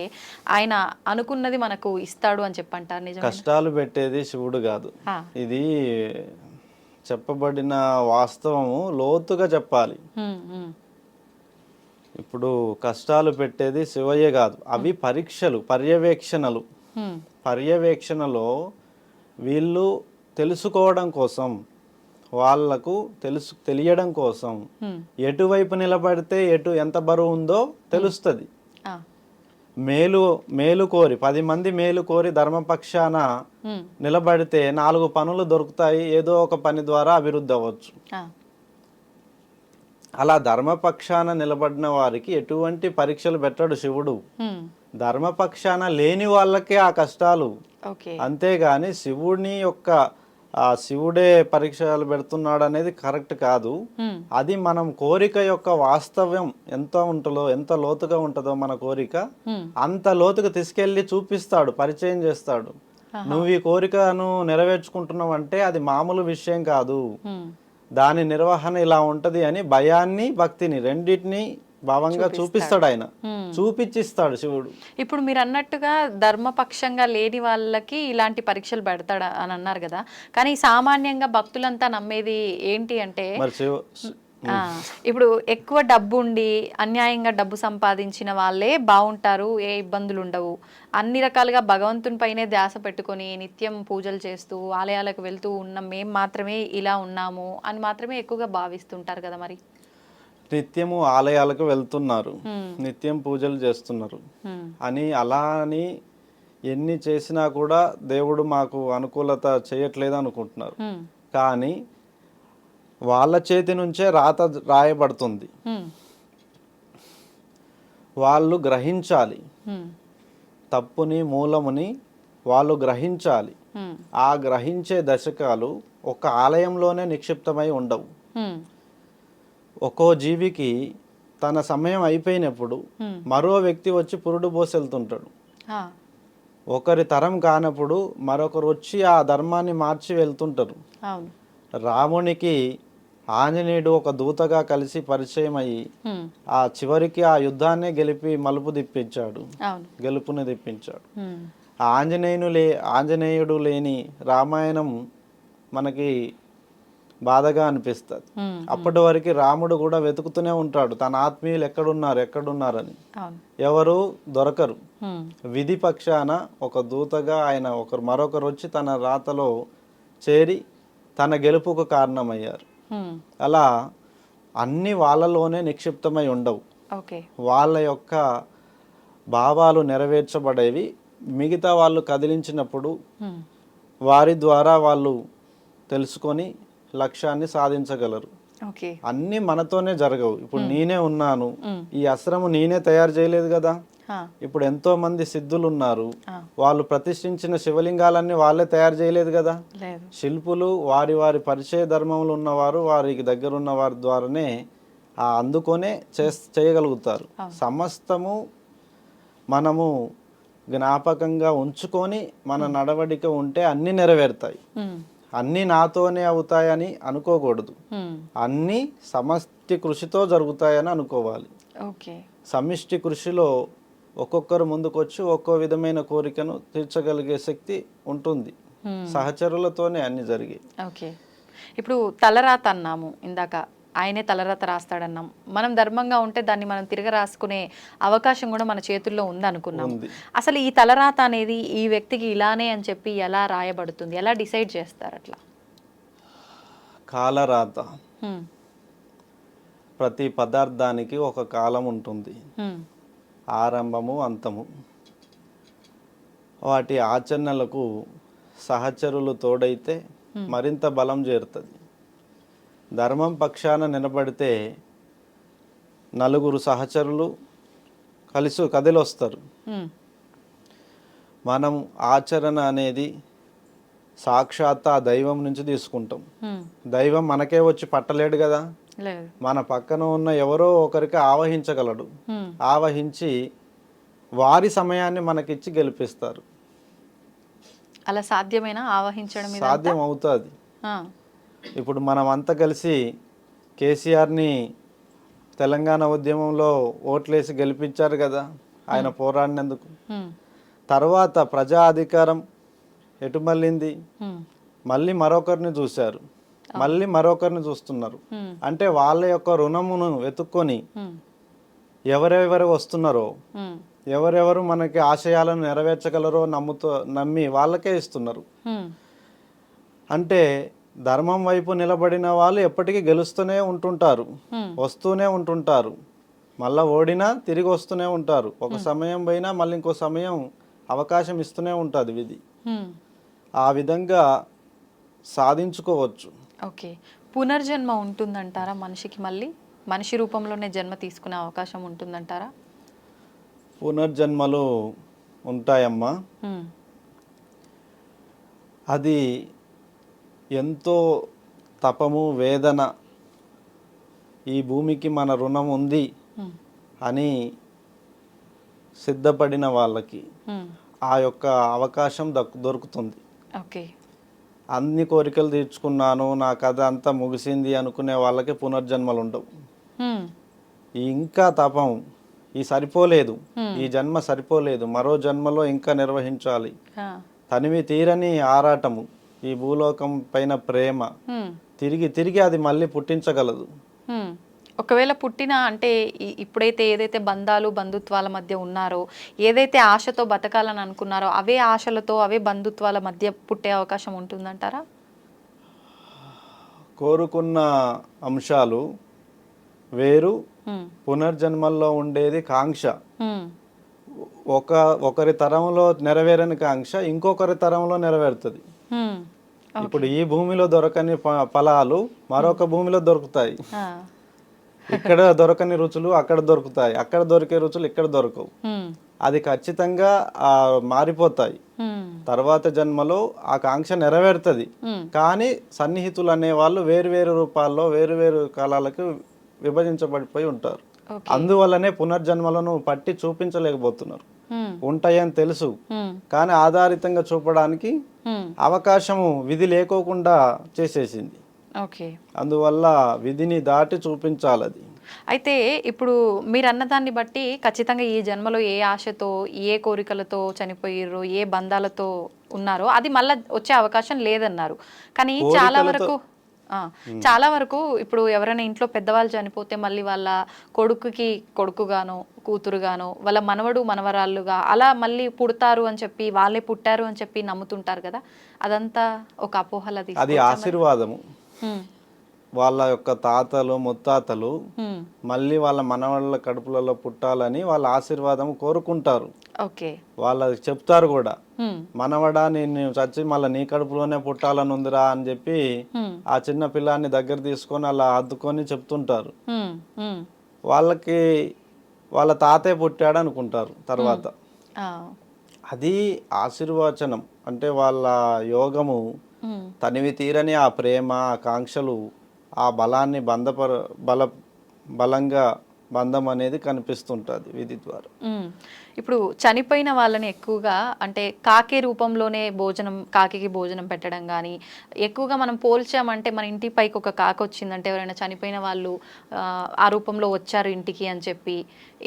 ఆయన అనుకున్నది మనకు ఇస్తాడు అని చెప్పంటారు. నిజం, కష్టాలు పెట్టేది శివుడు కాదు. ఇది చెప్పబడిన వాస్తవము లోతుగా చెప్పాలి. ఇప్పుడు కష్టాలు పెట్టేది శివయ్య కాదు, అవి పరీక్షలు, పర్యవేక్షణలు. పర్యవేక్షణలో వీళ్ళు తెలుసుకోవడం కోసం, వాళ్లకు తెలియడం కోసం ఎటువైపు నిలబడితే ఎంత బరువు ఉందో తెలుస్తుంది. మేలు కోరి 10 మంది మేలు కోరి ధర్మపక్షాన నిలబడితే 4 పనులు దొరుకుతాయి, ఏదో ఒక పని ద్వారా అభివృద్ధి అవ్వచ్చు. అలా ధర్మపక్షాన నిలబడిన వారికి ఎటువంటి పరీక్షలు పెట్టడు శివుడు. ధర్మపక్షాన లేని వాళ్ళకే ఆ కష్టాలు. అంతేగాని శివుని యొక్క ఆ శివుడే పరీక్షలు పెడుతున్నాడు అనేది కరెక్ట్ కాదు. అది మనం కోరిక యొక్క వాస్తవ్యం ఎంత ఉంటుందో, ఎంత లోతుగా ఉంటుందో మన కోరిక, అంత లోతుగా తీసుకెళ్ళి చూపిస్తాడు, పరిచయం చేస్తాడు. నువ్వు ఈ కోరికను నెరవేర్చుకుంటున్నావు అంటే అది మామూలు విషయం కాదు, దాని నిర్వహణ ఇలా ఉంటది అని భయాన్ని భక్తిని రెండింటిని భావంగా చూపిస్తాడు ఆయన, చూపించిస్తాడు శివుడు. ఇప్పుడు మీరు అన్నట్టుగా ధర్మపక్షంగా లేని వాళ్ళకి ఇలాంటి పరీక్షలు పెడతాడు అని అన్నారు కదా, కానీ సామాన్యంగా భక్తులంతా నమ్మేది ఏంటి అంటే మరి ఇప్పుడు ఎక్కువ డబ్బు ఉండి అన్యాయంగా డబ్బు సంపాదించిన వాళ్ళే బాగుంటారు, ఏ ఇబ్బందులు ఉండవు, అన్ని రకాలుగా భగవంతుని పైనే ధ్యాస పెట్టుకొని నిత్యం పూజలు చేస్తూ ఆలయాలకు వెళ్తూ ఉన్న మేము మాత్రమే ఇలా ఉన్నాము అని మాత్రమే ఎక్కువగా భావిస్తుంటారు కదా. మరి నిత్యము ఆలయాలకు వెళ్తున్నారు, నిత్యం పూజలు చేస్తున్నారు అని అలా అని ఎన్ని చేసినా కూడా దేవుడు మాకు అనుకూలత చేయట్లేదు అనుకుంటున్నారు. కానీ వాళ్ళ చేతి నుంచే రాత రాయబడుతుంది, వాళ్ళు గ్రహించాలి, తప్పుని మూలముని వాళ్ళు గ్రహించాలి. ఆ గ్రహించే దశకాలు ఒక ఆలయంలోనే నిక్షిప్తమై ఉండవు. ఒక్కో జీవికి తన సమయం అయిపోయినప్పుడు మరో వ్యక్తి వచ్చి పురుడు పోసి వెళ్తుంటాడు. ఒకరి తరం కానప్పుడు మరొకరు వచ్చి ఆ ధర్మాన్ని మార్చి వెళ్తుంటారు. రామునికి ఆంజనేయుడు ఒక దూతగా కలిసి పరిచయం అయ్యి ఆ చివరికి ఆ యుద్ధాన్నే గెలిపి మలుపు తిప్పించాడు, గెలుపుని తిప్పించాడు. ఆంజనేయుడు లేని రామాయణం మనకి బాధగా అనిపిస్తుంది. అప్పటి వరకు రాముడు కూడా వెతుకుతూనే ఉంటాడు తన ఆత్మీయులు ఎక్కడున్నారని, ఎవరు దొరకరు. విధి పక్షాన ఒక దూతగా ఆయన మరొకరు వచ్చి తన రాతలో చేరి తన గెలుపుకు కారణమయ్యారు. అలా అన్ని వాళ్ళలోనే నిక్షిప్తమై ఉండవు, వాళ్ళ యొక్క భావాలు నెరవేర్చబడేవి. మిగతా వాళ్ళు కదిలించినప్పుడు వారి ద్వారా వాళ్ళు తెలుసుకొని లక్ష్యాన్ని సాధించగలరు. అన్ని మనతోనే జరగవు. ఇప్పుడు నేనే ఉన్నాను, ఈ అస్త్రము నేనే తయారు చేయలేదు కదా. ఇప్పుడు ఎంతో మంది సిద్ధులు ఉన్నారు, వాళ్ళు ప్రతిష్ఠించిన శివలింగాలన్నీ వాళ్ళే తయారు చేయలేదు కదా. శిల్పులు వారి వారి పరిచయ ధర్మములు ఉన్నవారు వారికి దగ్గర ఉన్న వారి ద్వారానే అందుకొనే చేయగలుగుతారు. సమస్తము మనము జ్ఞాపకంగా ఉంచుకొని మన నడవడిక ఉంటే అన్ని నెరవేరుతాయి. అన్నీ నాతోనే అవుతాయని అనుకోకూడదు, అన్నీ సమష్టి కృషితో జరుగుతాయని అనుకోవాలి. సమిష్టి కృషిలో ఒక్కొక్కరు ముందుకొచ్చి ఒక్కో విధమైన కోరికను తీర్చగలిగే శక్తి ఉంటుంది. సహచరులతోనే అన్ని జరిగాయి. ఇప్పుడు తలరాత అన్నాము ఇందాక, ఆయనే తలరాత రాస్తాడన్నాం. మనం ధర్మంగా ఉంటే దాన్ని మనం తిరగ రాసుకునే అవకాశం కూడా మన చేతుల్లో ఉంది అనుకున్నాం. అసలు ఈ తలరాత అనేది ఈ వ్యక్తికి ఇలానే అని చెప్పి ఎలా రాయబడుతుంది, ఎలా డిసైడ్ చేస్తారు? అట్లా కాలరాత, ప్రతి పదార్థానికి ఒక కాలం ఉంటుంది, ఆరంభము అంతము. వాటి ఆచరణలకు సహచరులు తోడైతే మరింత బలం చేరుతుంది. ధర్మం పక్షాన నిలబడితే నలుగురు సహచరులు కదిలొస్తారు. మనం ఆచరణ అనేది సాక్షాత్ ఆ దైవం నుంచి తీసుకుంటాం. దైవం మనకే వచ్చి పట్టలేడు కదా, మన పక్కన ఉన్న ఎవరో ఒకరికి ఆవహించగలడు. ఆవహించి వారి సమయాన్ని మనకిచ్చి గెలిపిస్తారు. అలా సాధ్యమేనా? ఆవహించడం సాధ్యం అవుతుంది. ఇప్పుడు మనం అంతా కలిసి కేసీఆర్ని తెలంగాణ ఉద్యమంలో ఓట్లేసి గెలిపించారు కదా, ఆయన పోరాడినందుకు. తర్వాత ప్రజా అధికారం ఎటు మళ్ళింది, మళ్ళీ మరొకరిని చూశారు, మళ్ళీ మరొకరిని చూస్తున్నారు. అంటే వాళ్ళ యొక్క రుణమును వెతుక్కొని ఎవరెవరు వస్తున్నారో, ఎవరెవరు మనకి ఆశయాలను నెరవేర్చగలరో నమ్మి వాళ్ళకే ఇస్తున్నారు. అంటే ధర్మం వైపు నిలబడిన వాళ్ళు ఎప్పటికీ గెలుస్తూనే ఉంటుంటారు, వస్తూనే ఉంటుంటారు. మళ్ళీ ఓడినా తిరిగి వస్తూనే ఉంటారు. ఒక సమయం పోయినా మళ్ళీ ఇంకో సమయం అవకాశం ఇస్తూనే ఉంటుంది విధి. ఆ విధంగా సాధించుకోవచ్చు. ఓకే, పునర్జన్మ ఉంటుందంటారా మనిషికి? మళ్ళీ మనిషి రూపంలోనే జన్మ తీసుకునే అవకాశం ఉంటుందంటారా? పునర్జన్మలు ఉంటాయమ్మా. అది ఎంతో తపము వేదన ఈ భూమికి మన రుణం ఉంది అని సిద్ధపడిన వాళ్ళకి ఆ యొక్క అవకాశం దొరుకుతుంది. ఓకే. అన్ని కోరికలు తీర్చుకున్నాను, నా కథ అంతా ముగిసింది అనుకునే వాళ్ళకి పునర్జన్మలు ఉండవు. ఇంకా తపం ఈ సరిపోలేదు, ఈ జన్మ సరిపోలేదు, మరో జన్మలో ఇంకా నిర్వహించాలి, తనివి తీరని ఆరాటము, ఈ భూలోకం పైన ప్రేమ తిరిగి తిరిగి అది మళ్ళీ పుట్టించగలదు. ఒకవేళ పుట్టిన అంటే ఇప్పుడైతే ఏదైతే బంధాలు బంధుత్వాల మధ్య ఉన్నారో, ఏదైతే ఆశతో బతకాలని అనుకున్నారో అవే ఆశలతో అవే బంధుత్వాల మధ్య పుట్టే అవకాశం ఉంటుందంటారా? కోరుకున్న అంశాలు వేరు, పునర్జన్మల్లో ఉండేది కాంక్ష. ఒకరి తరంలో నెరవేరని కాంక్ష ఇంకొకరి తరంలో నెరవేరుతుంది. ఇప్పుడు ఈ భూమిలో దొరకని ఫలాలు మరొక భూమిలో దొరుకుతాయి. ఇక్కడ దొరకని రుచులు అక్కడ దొరుకుతాయి, అక్కడ దొరికే రుచులు ఇక్కడ దొరకవు. అది ఖచ్చితంగా మారిపోతాయి. తర్వాత జన్మలో ఆ కాంక్ష నెరవేరుతుంది. కానీ సన్నిహితులు అనే వాళ్ళు వేరు వేరు రూపాల్లో వేరు వేరు కాలాలకు విభజించబడిపోయి ఉంటారు. అందువల్లనే పునర్జన్మలను పట్టి చూపించలేకపోతున్నారు. ఉంటాయని తెలుసు కానీ ఆధారితంగా చూపడానికి అవకాశము విధి లేకోకుండా చేసేసింది. అందువల్ల విధిని దాటి చూపించాలి అది. అయితే ఇప్పుడు మీరు అన్నదాన్ని బట్టి ఖచ్చితంగా ఈ జన్మలో ఏ ఆశతో ఏ కోరికలతో చనిపోయారో ఏ బంధాలతో ఉన్నారో అది మళ్ళీ వచ్చే అవకాశం లేదన్నారు. కానీ చాలా వరకు ఇప్పుడు ఎవరైనా ఇంట్లో పెద్దవాళ్ళు చనిపోతే మళ్ళీ వాళ్ళ కొడుకుకి కొడుకుగానో కూతురుగానో వాళ్ళ మనవడు మనవరాళ్ళుగా అలా మళ్ళీ పుడతారు అని చెప్పి వాళ్ళే పుట్టారు అని చెప్పి నమ్ముతుంటారు కదా, అదంతా ఒక అపోహలది. అది ఆశీర్వాదము. వాళ్ళ యొక్క తాతలు ముత్తాతలు మళ్ళీ వాళ్ళ మనవాళ్ళ కడుపులలో పుట్టాలని వాళ్ళ ఆశీర్వాదం కోరుకుంటారు. వాళ్ళకి చెప్తారు కూడా, మనవడా నేను చచ్చి మళ్ళీ నీ కడుపులోనే పుట్టాలని ఉందిరా అని చెప్పి ఆ చిన్న పిల్లాన్ని దగ్గర తీసుకొని అలా అద్దుకొని చెప్తుంటారు. వాళ్ళకి వాళ్ళ తాతే పుట్టాడు అనుకుంటారు తర్వాత. అది ఆశీర్వచనం. అంటే వాళ్ళ యోగము తనివి తీరని ఆ ప్రేమ ఆ కాంక్షలు ఆ బలాన్ని బలంగా బంధం అనేది కనిపిస్తుంటుంది విధి ద్వారా. ఇప్పుడు చనిపోయిన వాళ్ళని ఎక్కువగా అంటే కాకి రూపంలోనే కాకి భోజనం పెట్టడం కానీ ఎక్కువగా మనం పోల్చామంటే మన ఇంటి పైకి ఒక కాకి వచ్చిందంటే ఎవరైనా చనిపోయిన వాళ్ళు ఆ రూపంలో వచ్చారు ఇంటికి అని చెప్పి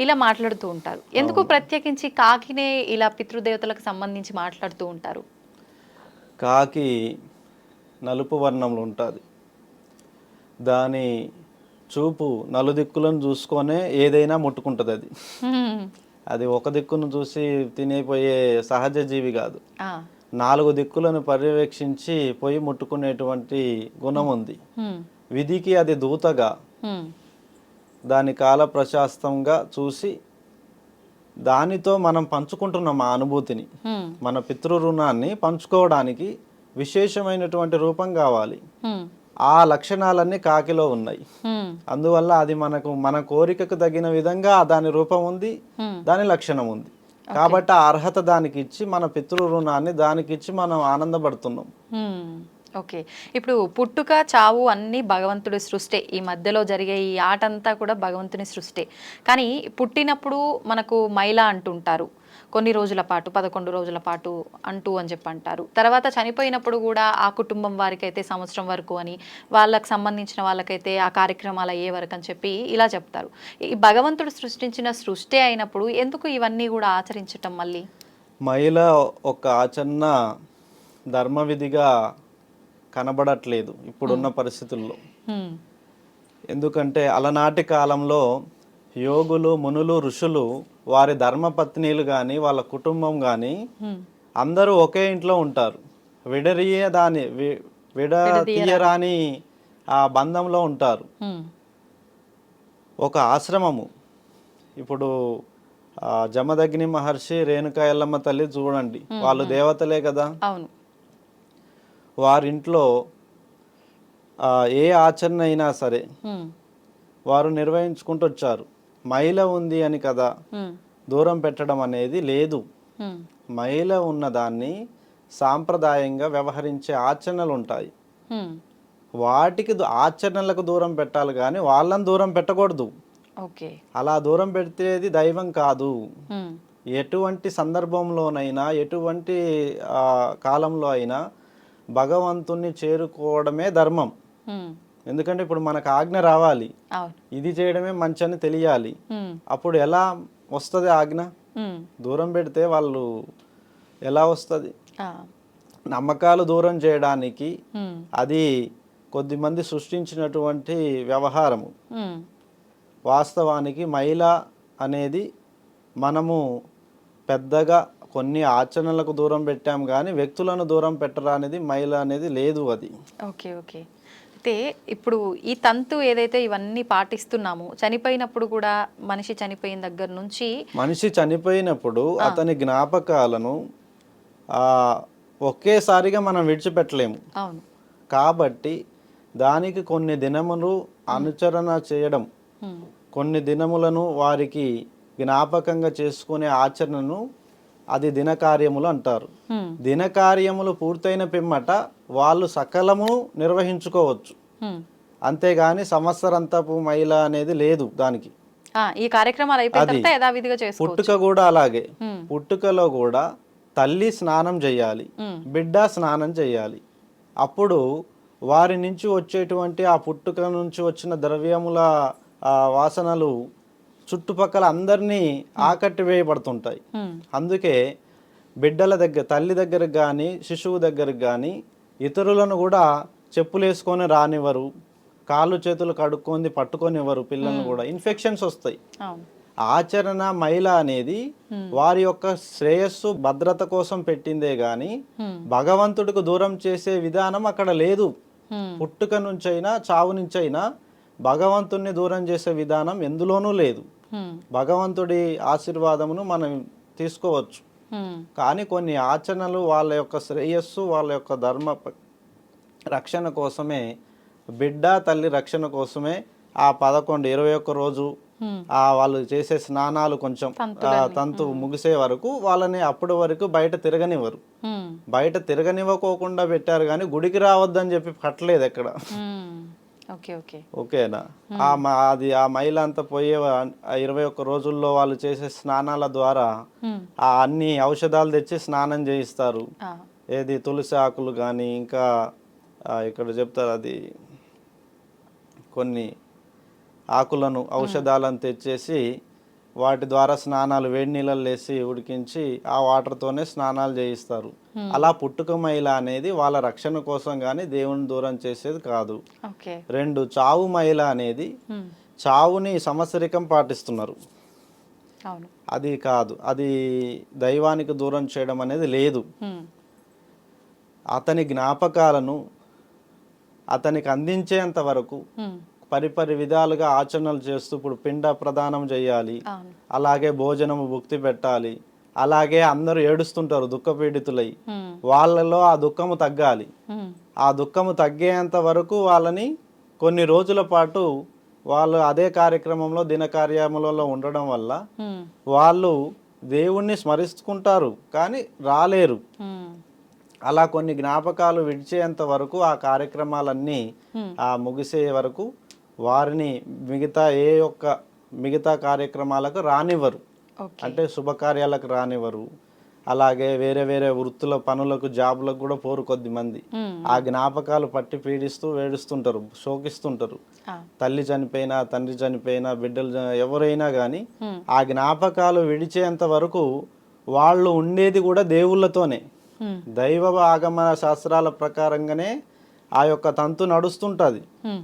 ఇలా మాట్లాడుతూ ఉంటారు. ఎందుకు ప్రత్యేకించి కాకినే ఇలా పితృదేవతలకు సంబంధించి మాట్లాడుతూ ఉంటారు? కాకి నలుపు వర్ణంలో ఉంటుంది. దాని చూపు నలుదిక్కులను చూసుకొనే ఏదైనా ముట్టుకుంటుంది. అది ఒక దిక్కును చూసి తినేపోయే సహజ జీవి కాదు. 4 దిక్కులను పర్యవేక్షించి పోయి ముట్టుకునేటువంటి గుణం ఉంది. విధికి అది దూతగా దాని కాల ప్రశాస్తంగా చూసి దానితో మనం పంచుకుంటున్నాం ఆ అనుభూతిని. మన పితృ రుణాన్ని పంచుకోవడానికి విశేషమైనటువంటి రూపం కావాలి. ఆ లక్షణాలన్నీ కాకిలో ఉన్నాయి. అందువల్ల అది మన కోరికకు తగిన విధంగా దాని రూపం ఉంది, దాని లక్షణం ఉంది. కాబట్టి ఆ అర్హత దానికి ఇచ్చి మన పితృ రుణాన్ని దానికి ఇచ్చి మనం ఆనందపడుతున్నాం. ఓకే. ఇప్పుడు పుట్టుక చావు అన్నీ భగవంతుడి సృష్టి. ఈ మధ్యలో జరిగే ఈ ఆట అంతా కూడా భగవంతుని సృష్టి. కానీ పుట్టినప్పుడు మనకు మైలా అంటుంటారు, కొన్ని రోజుల పాటు 11 రోజుల పాటు అని చెప్పి అంటారు. తర్వాత చనిపోయినప్పుడు కూడా ఆ కుటుంబం వారికైతే సంవత్సరం వరకు అని, వాళ్ళకి సంబంధించిన వాళ్ళకైతే ఆ కార్యక్రమాలు అయ్యే వరకు అని చెప్పి ఇలా చెప్తారు. ఈ భగవంతుడు సృష్టించిన సృష్టి అయినప్పుడు ఎందుకు ఇవన్నీ కూడా ఆచరించటం? మళ్ళీ మహిళ ఒక ఆచరణ ధర్మవిధిగా కనబడట్లేదు ఇప్పుడున్న పరిస్థితుల్లో. ఎందుకంటే అలనాటి కాలంలో యోగులు మునులు ఋషులు వారి ధర్మపత్నీలు కానీ వాళ్ళ కుటుంబం కానీ అందరూ ఒకే ఇంట్లో ఉంటారు. విడతీయరాని ఆ బంధంలో ఉంటారు. ఒక ఆశ్రమము. ఇప్పుడు జమదగ్ని మహర్షి రేణుకా ఎల్లమ్మ తల్లి చూడండి, వాళ్ళు దేవతలే కదా. వారింట్లో ఏ ఆచరణ అయినా సరే వారు నిర్వహించుకుంటూ వచ్చారు. మహిళ ఉంది అని కదా దూరం పెట్టడం అనేది లేదు. మహిళ ఉన్న దాన్ని సాంప్రదాయంగా వ్యవహరించే ఆచరణలు ఉంటాయి. వాటికి ఆచరణలకు దూరం పెట్టాలి కానీ వాళ్ళని దూరం పెట్టకూడదు. ఓకే. అలా దూరం పెడితేది దైవం కాదు. ఎటువంటి సందర్భంలోనైనా ఎటువంటి కాలంలో అయినా భగవంతుణ్ణి చేరుకోవడమే ధర్మం. ఎందుకంటే ఇప్పుడు మనకు ఆజ్ఞ రావాలి, ఇది చేయడమే మంచి అని తెలియాలి. అప్పుడు ఎలా వస్తుంది ఆజ్ఞ? దూరం పెడితే వాళ్ళు ఎలా వస్తుంది? నమ్మకాలు దూరం చేయడానికి అది కొద్దిమంది సృష్టించినటువంటి వ్యవహారము. వాస్తవానికి మహిళ అనేది మనము పెద్దగా కొన్ని ఆచరణలకు దూరం పెట్టాం కానీ వ్యక్తులను దూరం పెట్టరా అనేది మహిళ అనేది లేదు. అది ఓకే. ఓకే. అయితే ఇప్పుడు ఈ తంతు ఏదైతే ఇవన్నీ పాటిస్తున్నామో, చనిపోయినప్పుడు కూడా మనిషి చనిపోయిన దగ్గర నుంచి మనిషి చనిపోయినప్పుడు అతని జ్ఞాపకాలను ఒకేసారిగా మనం విడిచిపెట్టలేము. అవును. కాబట్టి దానికి కొన్ని దినములు అనుచరణ చేయడం, కొన్ని దినములను వారికి జ్ఞాపకంగా చేసుకునే ఆచరణను అది దినకార్యములు అంటారు. దినకార్యములు పూర్తయిన పిమ్మట వాళ్ళు సకలము నిర్వహించుకోవచ్చు. అంతేగాని సంవత్సరంతపు మహిళ అనేది లేదు దానికి. ఈ కార్యక్రమాలు అయిపోయిన తర్వాత యథావిధిగా చేసుకోవచ్చు. పుట్టుక కూడా అలాగే. పుట్టుకలో కూడా తల్లి స్నానం చేయాలి, బిడ్డ స్నానం చేయాలి. అప్పుడు వారి నుంచి వచ్చేటువంటి ఆ పుట్టుక నుంచి వచ్చిన ద్రవ్యముల వాసనలు చుట్టుపక్కల అందరినీ ఆకట్టి వేయబడుతుంటాయి. అందుకే బిడ్డల దగ్గర, తల్లి దగ్గరకు కానీ శిశువు దగ్గరకు కానీ ఇతరులను కూడా చెప్పులు వేసుకొని రానివ్వరు, కాళ్ళు చేతులు కడుక్కొని పట్టుకొనివ్వరు. పిల్లలను కూడా ఇన్ఫెక్షన్స్ వస్తాయి. ఆచరణ మహిళ అనేది వారి యొక్క శ్రేయస్సు భద్రత కోసం పెట్టిందే గాని భగవంతుడికి దూరం చేసే విధానం అక్కడ లేదు. పుట్టుక నుంచైనా చావు నుంచైనా భగవంతుణ్ణి దూరం చేసే విధానం ఎందులోనూ లేదు. భగవంతుడి ఆశీర్వాదమును మనం తీసుకోవచ్చు, కానీ కొన్ని ఆచరణలు వాళ్ళ యొక్క శ్రేయస్సు, వాళ్ళ యొక్క ధర్మ రక్షణ కోసమే, బిడ్డ తల్లి రక్షణ కోసమే ఆ 11, 21 రోజు వాళ్ళు చేసే స్నానాలు కొంచెం తంతు ముగిసే వరకు వాళ్ళని అప్పటి వరకు బయట తిరగనివ్వరు. బయట తిరగనివ్వకోకుండా పెట్టారు కానీ గుడికి రావద్దని చెప్పి కట్టలేదు ఎక్కడ. ఓకేనా? అది ఆ మహిళ అంతా పోయే 21 రోజుల్లో వాళ్ళు చేసే స్నానాల ద్వారా ఆ అన్ని ఔషధాలు తెచ్చి స్నానం చేయిస్తారు. ఏది తులసి ఆకులు కానీ ఇంకా ఇక్కడ చెప్తారు, అది కొన్ని ఆకులను ఔషధాలను తెచ్చేసి వాటి ద్వారా స్నానాలు, వేడి నీళ్ళల్లో వేసి ఉడికించి ఆ వాటర్తోనే స్నానాలు చేయిస్తారు. అలా పుట్టుక మహిళ అనేది వాళ్ళ రక్షణ కోసం కానీ దేవుని దూరం చేసేది కాదు. 2, చావు మహిళ అనేది చావుని సంవత్సరికం పాటిస్తున్నారు. అది కాదు, అది దైవానికి దూరం చేయడం అనేది లేదు. అతని జ్ఞాపకాలను అతనికి అందించేంత వరకు పరిపరి విధాలుగా ఆచరణలు చేస్తూ ఇప్పుడు పిండ ప్రదానం చేయాలి, అలాగే భోజనము భుక్తి పెట్టాలి, అలాగే అందరూ ఏడుస్తుంటారు దుఃఖపీడితులై, వాళ్ళలో ఆ దుఃఖము తగ్గాలి. ఆ దుఃఖము తగ్గేంత వరకు వాళ్ళని కొన్ని రోజుల పాటు వాళ్ళు అదే కార్యక్రమంలో దినకార్యములలో ఉండడం వల్ల వాళ్ళు దేవుణ్ణి స్మరిస్తుంటారు కానీ రాలేరు. అలా కొన్ని జ్ఞాపకాలు విడిచేంత వరకు ఆ కార్యక్రమాలన్నీ ముగిసే వరకు వారిని మిగతా కార్యక్రమాలకు రానివ్వరు. అంటే శుభకార్యాలకు రానివ్వరు. అలాగే వేరే వేరే వృత్తుల పనులకు, జాబులకు కూడా పోరు కొద్దిమంది. ఆ జ్ఞాపకాలు పట్టి పీడిస్తూ వేడుస్తుంటారు, శోకిస్తుంటారు. తల్లి చనిపోయినా, తండ్రి చనిపోయినా, బిడ్డలు ఎవరైనా కానీ ఆ జ్ఞాపకాలు విడిచేంత వరకు వాళ్ళు ఉండేది కూడా దేవుళ్ళతోనే. దైవ ఆగమన శాస్త్రాల ప్రకారంగానే ఆ యొక్క తంతు నడుస్తుంటది.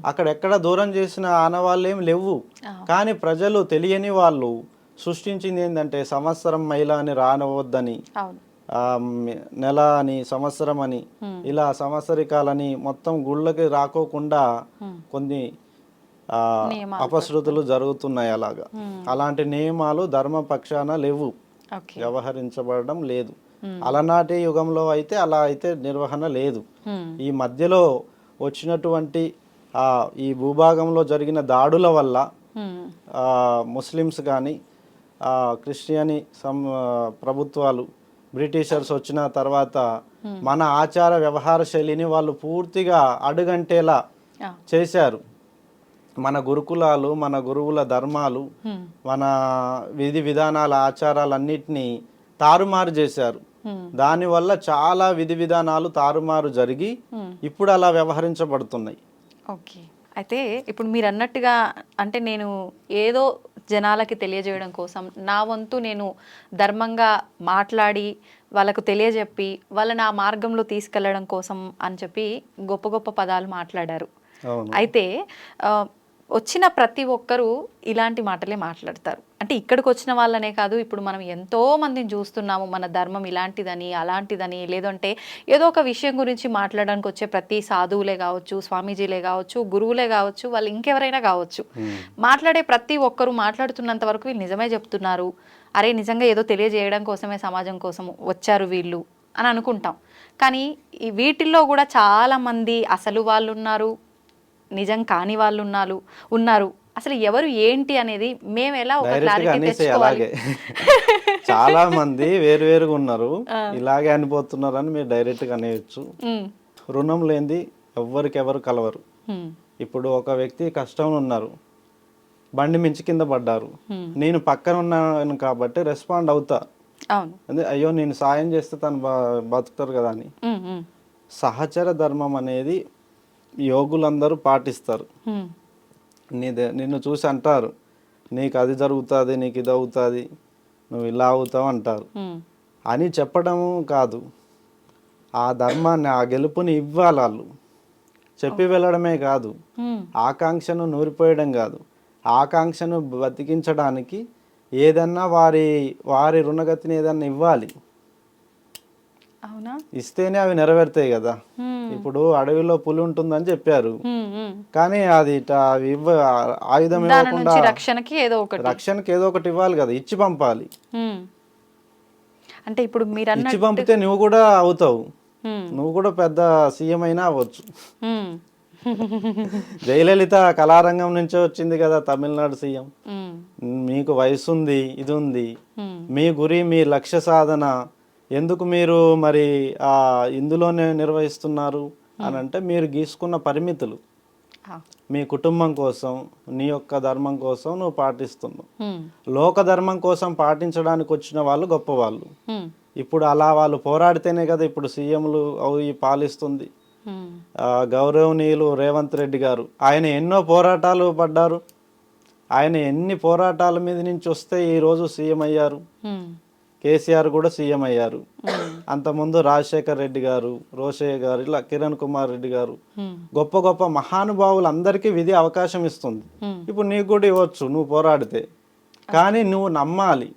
అక్కడెక్కడ దూరం చేసిన ఆనవాళ్ళు ఏం లేవు. కానీ ప్రజలు తెలియని వాళ్ళు సృష్టించింది ఏంటంటే సంవత్సరం మహిళ అని రానవద్దని, నెల అని, సంవత్సరం అని, ఇలా సంవత్సరికాలని మొత్తం గుళ్ళకి రాకోకుండా కొన్ని అపశృతులు జరుగుతున్నాయి. అలాంటి నియమాలు ధర్మపక్షాన లేవు, వ్యవహరించబడడం లేదు. అలనాటి యుగంలో అయితే అలా అయితే నిర్వహణ లేదు. ఈ మధ్యలో వచ్చినటువంటి ఈ భూభాగంలో జరిగిన దాడుల వల్ల ముస్లిమ్స్ కానీ క్రిస్టియని ప్రభుత్వాలు బ్రిటిషర్స్ వచ్చిన తర్వాత మన ఆచార వ్యవహార శైలిని వాళ్ళు పూర్తిగా అడుగంటేలా చేశారు. మన గురుకులాలు, మన గురువుల ధర్మాలు, మన విధి విధానాల ఆచారాలన్నిటినీ తారుమారు చేశారు. దానివల్ల చాలా విధి విధానాలు తారుమారు జరిగి ఇప్పుడు అలా వ్యవహరించబడుతున్నాయి. ఓకే, అయితే ఇప్పుడు మీరు అన్నట్టుగా అంటే నేను ఏదో జనాలకి తెలియజేయడం కోసం నా వంతు నేను ధర్మంగా మాట్లాడి వాళ్ళకు తెలియజెప్పి వాళ్ళని ఆ మార్గంలో తీసుకెళ్లడం కోసం అని చెప్పి గొప్ప గొప్ప పదాలు మాట్లాడారు. అయితే వచ్చిన ప్రతి ఒక్కరూ ఇలాంటి మాటలే మాట్లాడతారు. అంటే ఇక్కడికి వచ్చిన వాళ్ళనే కాదు, ఇప్పుడు మనం ఎంతో మందిని చూస్తున్నాము మన ధర్మం ఇలాంటిదని అలాంటిదని, లేదంటే ఏదో ఒక విషయం గురించి మాట్లాడడానికి వచ్చే ప్రతి సాధువులే కావచ్చు, స్వామీజీలే కావచ్చు, గురువులే కావచ్చు, వాళ్ళు ఇంకెవరైనా కావచ్చు, మాట్లాడే ప్రతి ఒక్కరూ మాట్లాడుతున్నంత వరకు వీళ్ళు నిజమే చెప్తున్నారు, అరే నిజంగా ఏదో తెలియజేయడం కోసమే సమాజం కోసం వచ్చారు వీళ్ళు అని అనుకుంటాం. కానీ ఈ వీటిల్లో కూడా చాలామంది అసలు వాళ్ళు ఉన్నారు, నిజం కాని వాళ్ళు ఉన్నారు. అసలు ఎవరు ఏంటి అనేది మేము ఎలా ఒక క్లారిటీ తెచ్చుకోవాలి? చాలా మంది వేరువేరుగా ఉన్నారు, ఇలాగే అనిపోతున్నారు అని మీరు డైరెక్ట్ గా అనేయచ్చు. రుణం లేనిది ఎవరికెవరు కలవరు. ఇప్పుడు ఒక వ్యక్తి కష్టంలో ఉన్నారు, బండి మించి కింద పడ్డారు, నేను పక్కన ఉన్నాను కాబట్టి రెస్పాండ్ అవుతా, అదే అయ్యో నేను సాయం చేస్తే తను బతుకుతారు కదా అని. సహచర ధర్మం అనేది యోగులందరూ పాటిస్తారు. నిన్ను చూసి అంటారు నీకు అది జరుగుతుంది, నీకు ఇది అవుతుంది, నువ్వు ఇలా అవుతావు అంటారు అని చెప్పడము కాదు, ఆ ధర్మాన్ని ఆ గెలుపుని ఇవ్వాలి. వాళ్ళు చెప్పి వెళ్ళడమే కాదు, ఆకాంక్షను నూరిపోయడం కాదు, ఆకాంక్షను బతికించడానికి ఏదన్నా వారి రుణగతిని ఏదన్నా ఇవ్వాలి. ఇస్తేనే అవి నెరవేరుతాయి కదా. ఇప్పుడు అడవిలో పులి ఉంటుందని చెప్పారు, కానీ అది ఆయుధం ఇవ్వకుండా రక్షణకి ఏదో ఒకటి ఇవ్వాలి కదా, ఇచ్చి పంపాలి. అంటే ఇప్పుడు మీరు ఇచ్చి పంపితే నువ్వు కూడా అవుతావు, నువ్వు కూడా పెద్ద సీఎం అయినా అవ్వచ్చు. జయలలిత కళారంగం నుంచే వచ్చింది కదా తమిళనాడు సీఎం. మీకు వయసు ఉంది, ఇది ఉంది, మీ గురి మీ లక్ష్య సాధన ఎందుకు మీరు మరి ఇందులోనే నిర్వహిస్తున్నారు అని అంటే మీరు గీసుకున్న పరిమితులు మీ కుటుంబం కోసం, నీ యొక్క ధర్మం కోసం నువ్వు పాటిస్తున్నావు. లోక ధర్మం కోసం పాటించడానికి వచ్చిన వాళ్ళు గొప్పవాళ్ళు. ఇప్పుడు అలా వాళ్ళు పోరాడితేనే కదా ఇప్పుడు సీఎంలు అవి పాలిస్తుంది. గౌరవనీయులు రేవంత్ రెడ్డి గారు, ఆయన ఎన్నో పోరాటాలు పడ్డారు, ఆయన ఎన్ని పోరాటాల మీద నుంచి వస్తే ఈరోజు సీఎం అయ్యారు. కేసీఆర్ కూడా సీఎం అయ్యారు. అంతకుముందు రాజశేఖర్ రెడ్డి గారు, రోషయ్య గారు, ఇలా కిరణ్ కుమార్ రెడ్డి గారు, గొప్ప గొప్ప మహానుభావులు అందరికీ విధి అవకాశం ఇస్తుంది. ఇప్పుడు నీకు కూడా ఇవ్వచ్చు నువ్వు పోరాడితే, కానీ నువ్వు నమ్మాలి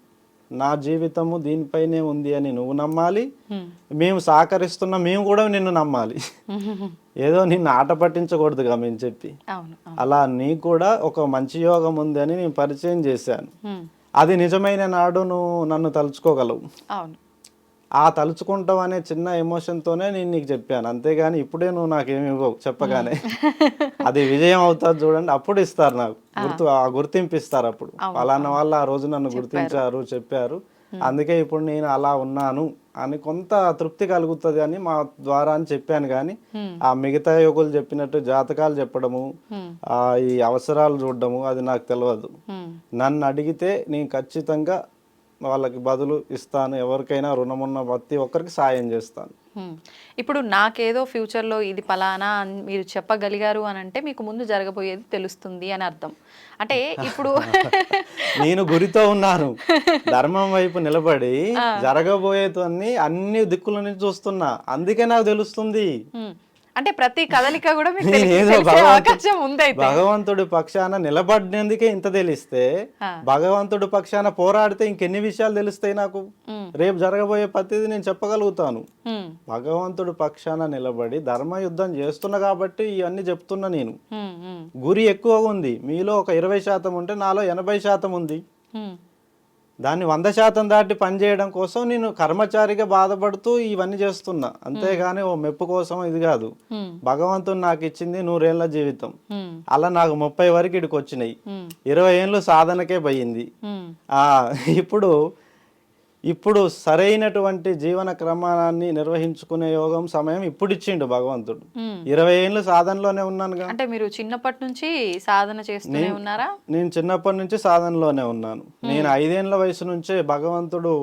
నా జీవితము దీనిపైనే ఉంది అని నువ్వు నమ్మాలి. మేము సహకరిస్తున్నా మేము కూడా నిన్ను నమ్మాలి. ఏదో నిన్ను ఆట పట్టించకూడదుగా మేము చెప్పి. అలా నీకు కూడా ఒక మంచి యోగం ఉంది అని నేను పరిచయం చేశాను. అది నిజమైన నాడు నువ్వు నన్ను తలుచుకోగలవు. ఆ తలుచుకుంటావు అనే చిన్న ఎమోషన్తోనే నేను నీకు చెప్పాను, అంతేగాని ఇప్పుడే నువ్వు నాకేమి ఇవ్వవు చెప్పగానే. అది విజయం అవుతుంది చూడండి, అప్పుడు ఇస్తారు నాకు గుర్తింపు ఇస్తారు. అప్పుడు అలాన్న వాళ్ళు ఆ రోజు నన్ను గుర్తించారు, చెప్పారు, అందుకే ఇప్పుడు నేను అలా ఉన్నాను అని కొంత తృప్తి కలుగుతుంది అని మా ద్వారా అని చెప్పాను. కానీ ఆ మిగతా యోగులు చెప్పినట్టు జాతకాలు చెప్పడము, ఈ అవసరాలు చూడడము అది నాకు తెలియదు. నన్ను అడిగితే నేను ఖచ్చితంగా వాళ్ళకి బదులు ఇస్తాను, ఎవరికైనా రుణం ఉన్న ప్రతి ఒక్కరికి సాయం చేస్తాను. ఇప్పుడు నాకేదో ఫ్యూచర్లో ఇది పలానా అని మీరు చెప్పగలిగారు అని అంటే మీకు ముందు జరగబోయేది తెలుస్తుంది అని అర్థం. అంటే ఇప్పుడు నేను గురితో ఉన్నాను, ధర్మం వైపు నిలబడి జరగబోయేదాన్ని అన్ని దిక్కుల నుంచి చూస్తున్నా, అందుకే నాకు తెలుస్తుంది. అంటే ప్రతి కదలిక కూడా భగవంతుడి పక్షాన నిలబడినందుకే ఇంత తెలిస్తే, భగవంతుడి పక్షాన పోరాడితే ఇంకెన్ని విషయాలు తెలుస్తాయి నాకు. రేపు జరగబోయే ప్రతిదీ నేను చెప్పగలుగుతాను. భగవంతుడి పక్షాన నిలబడి ధర్మ యుద్ధం చేస్తున్నా కాబట్టి ఇవన్నీ చెప్తున్నా. నేను గురి ఎక్కువగా ఉంది, మీలో ఒక 20% ఉంటే నాలో 80% ఉంది. దాన్ని 100% దాటి పనిచేయడం కోసం నేను కర్మచారిగా బాధపడుతూ ఇవన్నీ చేస్తున్నా, అంతేగాని ఓ మెప్పు కోసం ఇది కాదు. భగవంతుడు నాకు ఇచ్చింది 100 ఏళ్ళ జీవితం, అలా నాకు 30 వరకు ఇక్కడికి వచ్చినాయి, 20 ఏళ్ళు సాధనకే పోయింది. ఇప్పుడు ఇప్పుడు సరైనటువంటి జీవన క్రమాన్ని నిర్వహించుకునే యోగం సమయం ఇప్పుడు ఇచ్చిండు భగవంతుడు. 20 ఏళ్ళు సాధనలోనే ఉన్నానుగా. అంటే మీరు చిన్నప్పటి నుంచి సాధన చేస్తూనే ఉన్నారా? నేను చిన్నప్పటి నుంచి సాధనలోనే ఉన్నాను. నేను 5 ఏళ్ల వయసు నుంచే భగవంతుడు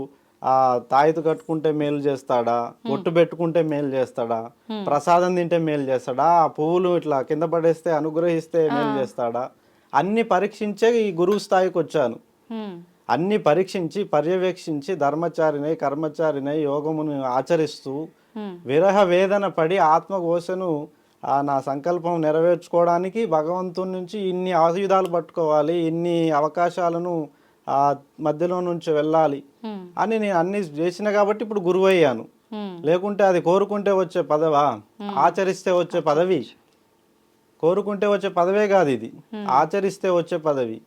ఆ తాయితు కట్టుకుంటే మేలు చేస్తాడా, ఒట్టు పెట్టుకుంటే మేలు చేస్తాడా, ప్రసాదం తింటే మేలు చేస్తాడా, ఆ పువ్వులు ఇట్లా కింద పడేస్తే అనుగ్రహిస్తే మేలు చేస్తాడా, అన్ని పరీక్షించే ఈ గురువు స్థాయికి వచ్చాను. అన్ని పరీక్షించి పర్యవేక్షించి ధర్మచారినై కర్మచారినై యోగమును ఆచరిస్తూ విరహ వేదన పడి ఆత్మఘోషను నా సంకల్పం నెరవేర్చుకోవడానికి భగవంతుని నుంచి ఇన్ని ఆయుధాలు పట్టుకోవాలి, ఇన్ని అవకాశాలను ఆ మధ్యలో నుంచి వెళ్ళాలి అని నేను అన్ని చేసిన కాబట్టి ఇప్పుడు గురువు అయ్యాను. లేకుంటే అది కోరుకుంటే వచ్చే పదవా, ఆచరిస్తే వచ్చే పదవి. కోరుకుంటే వచ్చే పదవే కాదు ఇది, ఆచరిస్తే వచ్చే పదవి.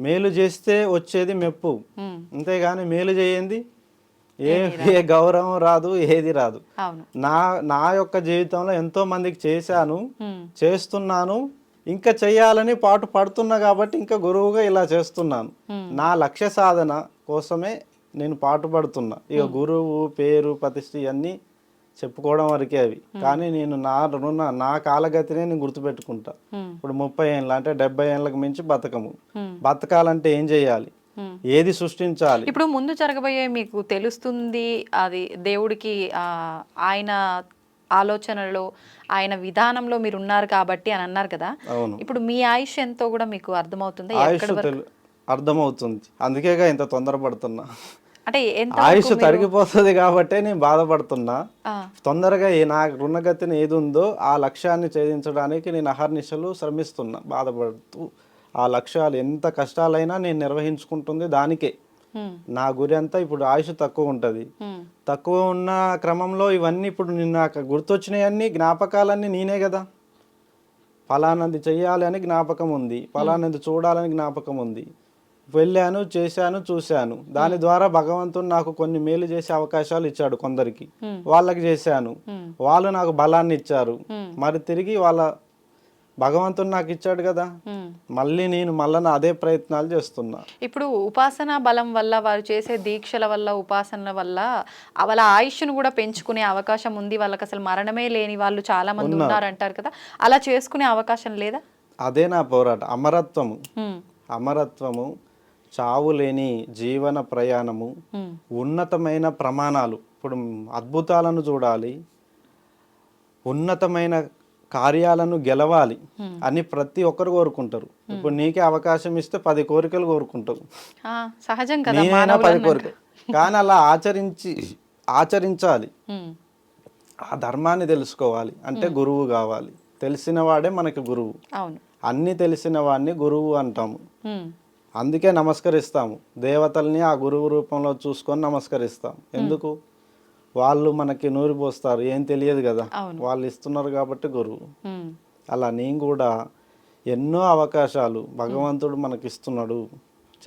మేలు చేస్తే వచ్చేది మెప్పు, అంతేగాని మేలు చేయండి ఏ గౌరవం రాదు, ఏది రాదు. నా యొక్క జీవితంలో ఎంతో మందికి చేశాను, చేస్తున్నాను, ఇంకా చెయ్యాలని పాటు పడుతున్నా కాబట్టి ఇంకా గురువుగా ఇలా చేస్తున్నాను. నా లక్ష్య సాధన కోసమే నేను పాటు పడుతున్నా. ఇక గురువు పేరు ప్రతిష్ఠ ఇవన్నీ చెప్పుకోవడం వరకే అవి. కానీ నేను నా కాలగతినే నేను గుర్తుపెట్టుకుంటా. ఇప్పుడు 30 ఏళ్ళ అంటే 70 ఏళ్ళకి మించి బతకము. బతకాలంటే ఏం చేయాలి, ఏది సృష్టించాలి. ఇప్పుడు ముందు జరగబోయే మీకు తెలుస్తుంది, అది దేవుడికి ఆయన ఆలోచనలో ఆయన విధానంలో మీరు ఉన్నారు కాబట్టి అని అన్నారు కదా. ఇప్పుడు మీ ఆయుష్ ఎంతో కూడా మీకు అర్థమవుతుంది? అర్థమవుతుంది, అందుకేగా ఇంత తొందరపడుతున్నా. అంటే ఆయుష్ తరిగిపోతుంది కాబట్టి నేను బాధపడుతున్నా. తొందరగా నా రుణగతిని ఏది ఉందో ఆ లక్ష్యాన్ని ఛేదించడానికి నేను అహర్నిశలు శ్రమిస్తున్నా, బాధపడుతూ. ఆ లక్ష్యాలు ఎంత కష్టాలైనా నేను నిర్వహించుకుంటుంది దానికే. నా గురి అంతా ఇప్పుడు ఆయుష్ తక్కువ ఉంటుంది. తక్కువ ఉన్న క్రమంలో ఇవన్నీ ఇప్పుడు నాకు గుర్తొచ్చినవన్నీ జ్ఞాపకాలన్నీ నేనే కదా. ఫలానది చెయ్యాలి అని జ్ఞాపకం ఉంది, ఫలానది చూడాలని జ్ఞాపకం ఉంది. వెళ్ళాను, చేశాను, చూశాను. దాని ద్వారా భగవంతుడు నాకు కొన్ని మేలు చేసే అవకాశాలు ఇచ్చాడు కొందరికి, వాళ్ళకి చేశాను. వాళ్ళు నాకు బలాన్ని ఇచ్చారు, మరి తిరిగి వాళ్ళ భగవంతుడు నాకు ఇచ్చాడు కదా, మళ్ళీ నేను నా అదే ప్రయత్నాలు చేస్తున్నా. ఇప్పుడు ఉపాసన బలం వల్ల, వారు చేసే దీక్షల వల్ల, ఉపాసన వల్ల వాళ్ళ ఆయుష్ను కూడా పెంచుకునే అవకాశం ఉంది. వాళ్ళకి అసలు మరణమే లేని వాళ్ళు చాలా మంది ఉన్నారు అంటారు కదా, అలా చేసుకునే అవకాశం లేదా? అదే నా పోరాటం. అమరత్వము, చావు లేని జీవన ప్రయాణము, ఉన్నతమైన ప్రమాణాలు. ఇప్పుడు అద్భుతాలను చూడాలి, ఉన్నతమైన కార్యాలను గెలవాలి అని ప్రతి ఒక్కరు కోరుకుంటారు. ఇప్పుడు నీకే అవకాశం ఇస్తే 10 కోరికలు కోరుకుంటావు, సహజం కదా, నేనైనా 10 కోరికలు. కానీ అలా ఆచరించాలి, ఆ ధర్మాన్ని తెలుసుకోవాలి. అంటే గురువు కావాలి, తెలిసిన వాడే మనకి గురువు. అన్ని తెలిసిన వాడిని గురువు అంటాము, అందుకే నమస్కరిస్తాము. దేవతల్ని ఆ గురువు రూపంలో చూసుకొని నమస్కరిస్తాం. ఎందుకు? వాళ్ళు మనకి నూరి పోస్తారు, ఏం తెలియదు కదా, వాళ్ళు ఇస్తున్నారు కాబట్టి గురువు. అలా నేను కూడా ఎన్నో అవకాశాలు భగవంతుడు మనకి ఇస్తున్నాడు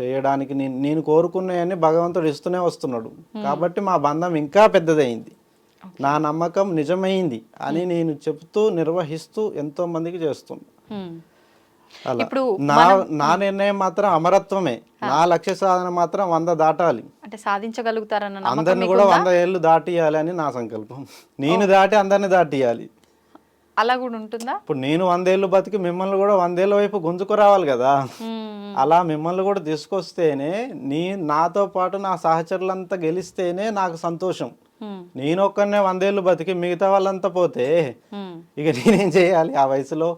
చేయడానికి. నేను కోరుకున్నాయని భగవంతుడు ఇస్తూనే వస్తున్నాడు కాబట్టి మా బంధం ఇంకా పెద్దదైంది. నా నమ్మకం నిజమైంది అని నేను చెప్తూ నిర్వహిస్తూ ఎంతో మందికి చేస్తున్నా. ఇప్పుడు నా నిర్ణయం మాత్రం అమరత్వమే. నా లక్ష్య సాధన మాత్రం 100 దాటాలి. అంటే సాధించగలుగుతారన్న అందరిని కూడా 100 ఏళ్ళు దాటియాలి అని నా సంకల్పం. నేను దాటి అందరిని దాటియాలి. అలా కూడా ఉంటుందా? ఇప్పుడు నేను 100 ఏళ్ళు బతికి మిమ్మల్ని కూడా 100 ఏళ్ళ వైపు గుంజుకు రావాలి కదా. అలా మిమ్మల్ని కూడా తీసుకొస్తేనే నాతో పాటు నా సహచరులంతా గెలిస్తేనే నాకు సంతోషం. నేను ఒక్కనే 100 ఏళ్ళు బతికి మిగతా వాళ్ళంతా పోతే ఇక నేనేం చేయాలి? ఆ వయసులో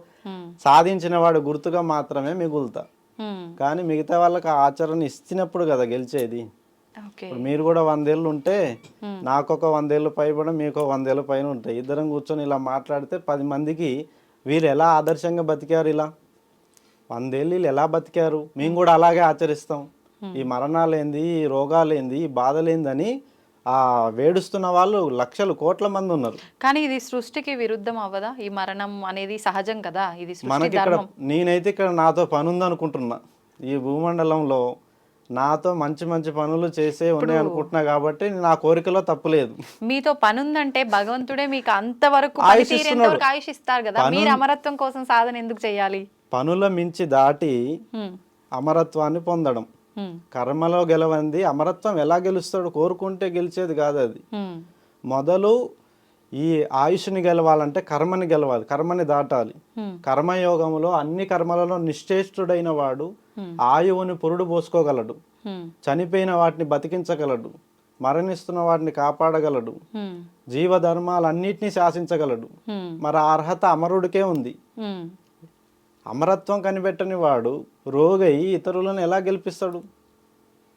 సాధించిన వాడు గుర్తుగా మాత్రమే మిగులుతా. కానీ మిగతా వాళ్ళకి ఆచరణ ఇచ్చినప్పుడు కదా గెలిచేది. ఇప్పుడు మీరు కూడా 100 ఏళ్ళు ఉంటే నాకొక 100 ఏళ్ళు పైబడి మీకు 100 ఏళ్ళ పైన ఉంటాయి. ఇద్దరం కూర్చొని ఇలా మాట్లాడితే 10 మందికి వీరు ఎలా ఆదర్శంగా బతికారు, ఇలా 100 ఏళ్ళు వీళ్ళు ఎలా బతికారు, మేము కూడా అలాగే ఆచరిస్తాం. ఈ మరణాలేంది, ఈ రోగాలేంది, ఈ బాధలేందని వేడుస్తున్న వాళ్ళు లక్షలు కోట్ల మంది ఉన్నారు. కానీ ఇది సృష్టికి విరుద్ధం అవ్వదా? ఈ మరణం అనేది సహజం కదా, ఇది మనకి ఇక్కడ. నేనైతే ఇక్కడ నాతో పని ఉందనుకుంటున్నా. ఈ భూమండలంలో నాతో మంచి మంచి పనులు చేసే ఉన్నాయి అనుకుంటున్నా కాబట్టి నా కోరికలో తప్పులేదు. మీతో పని ఉందంటే భగవంతుడే మీకు అంతవరకు ఆయుష్ ఇస్తారు కదా, మీరు అమరత్వం కోసం సాధన ఎందుకు చేయాలి? పనుల మించి దాటి అమరత్వాన్ని పొందడం. కర్మలో గెలవంది అమరత్వం ఎలా గెలుస్తాడు? కోరుకుంటే గెలిచేది కాదు అది. మొదలు ఈ ఆయుష్ని గెలవాలంటే కర్మని గెలవాలి, కర్మని దాటాలి. కర్మయోగంలో అన్ని కర్మలలో నిశ్చేష్టుడైన వాడు ఆయువుని పురుడు పోసుకోగలడు, చనిపోయిన వాటిని బతికించగలడు, మరణిస్తున్న వాటిని కాపాడగలడు, జీవధర్మాలన్నిటినీ శాసించగలడు. మరి ఆ అర్హత అమరుడికే ఉంది. అమరత్వం కనిపెట్టని వాడు రోగై ఇతరులను ఎలా గెలిపిస్తాడు?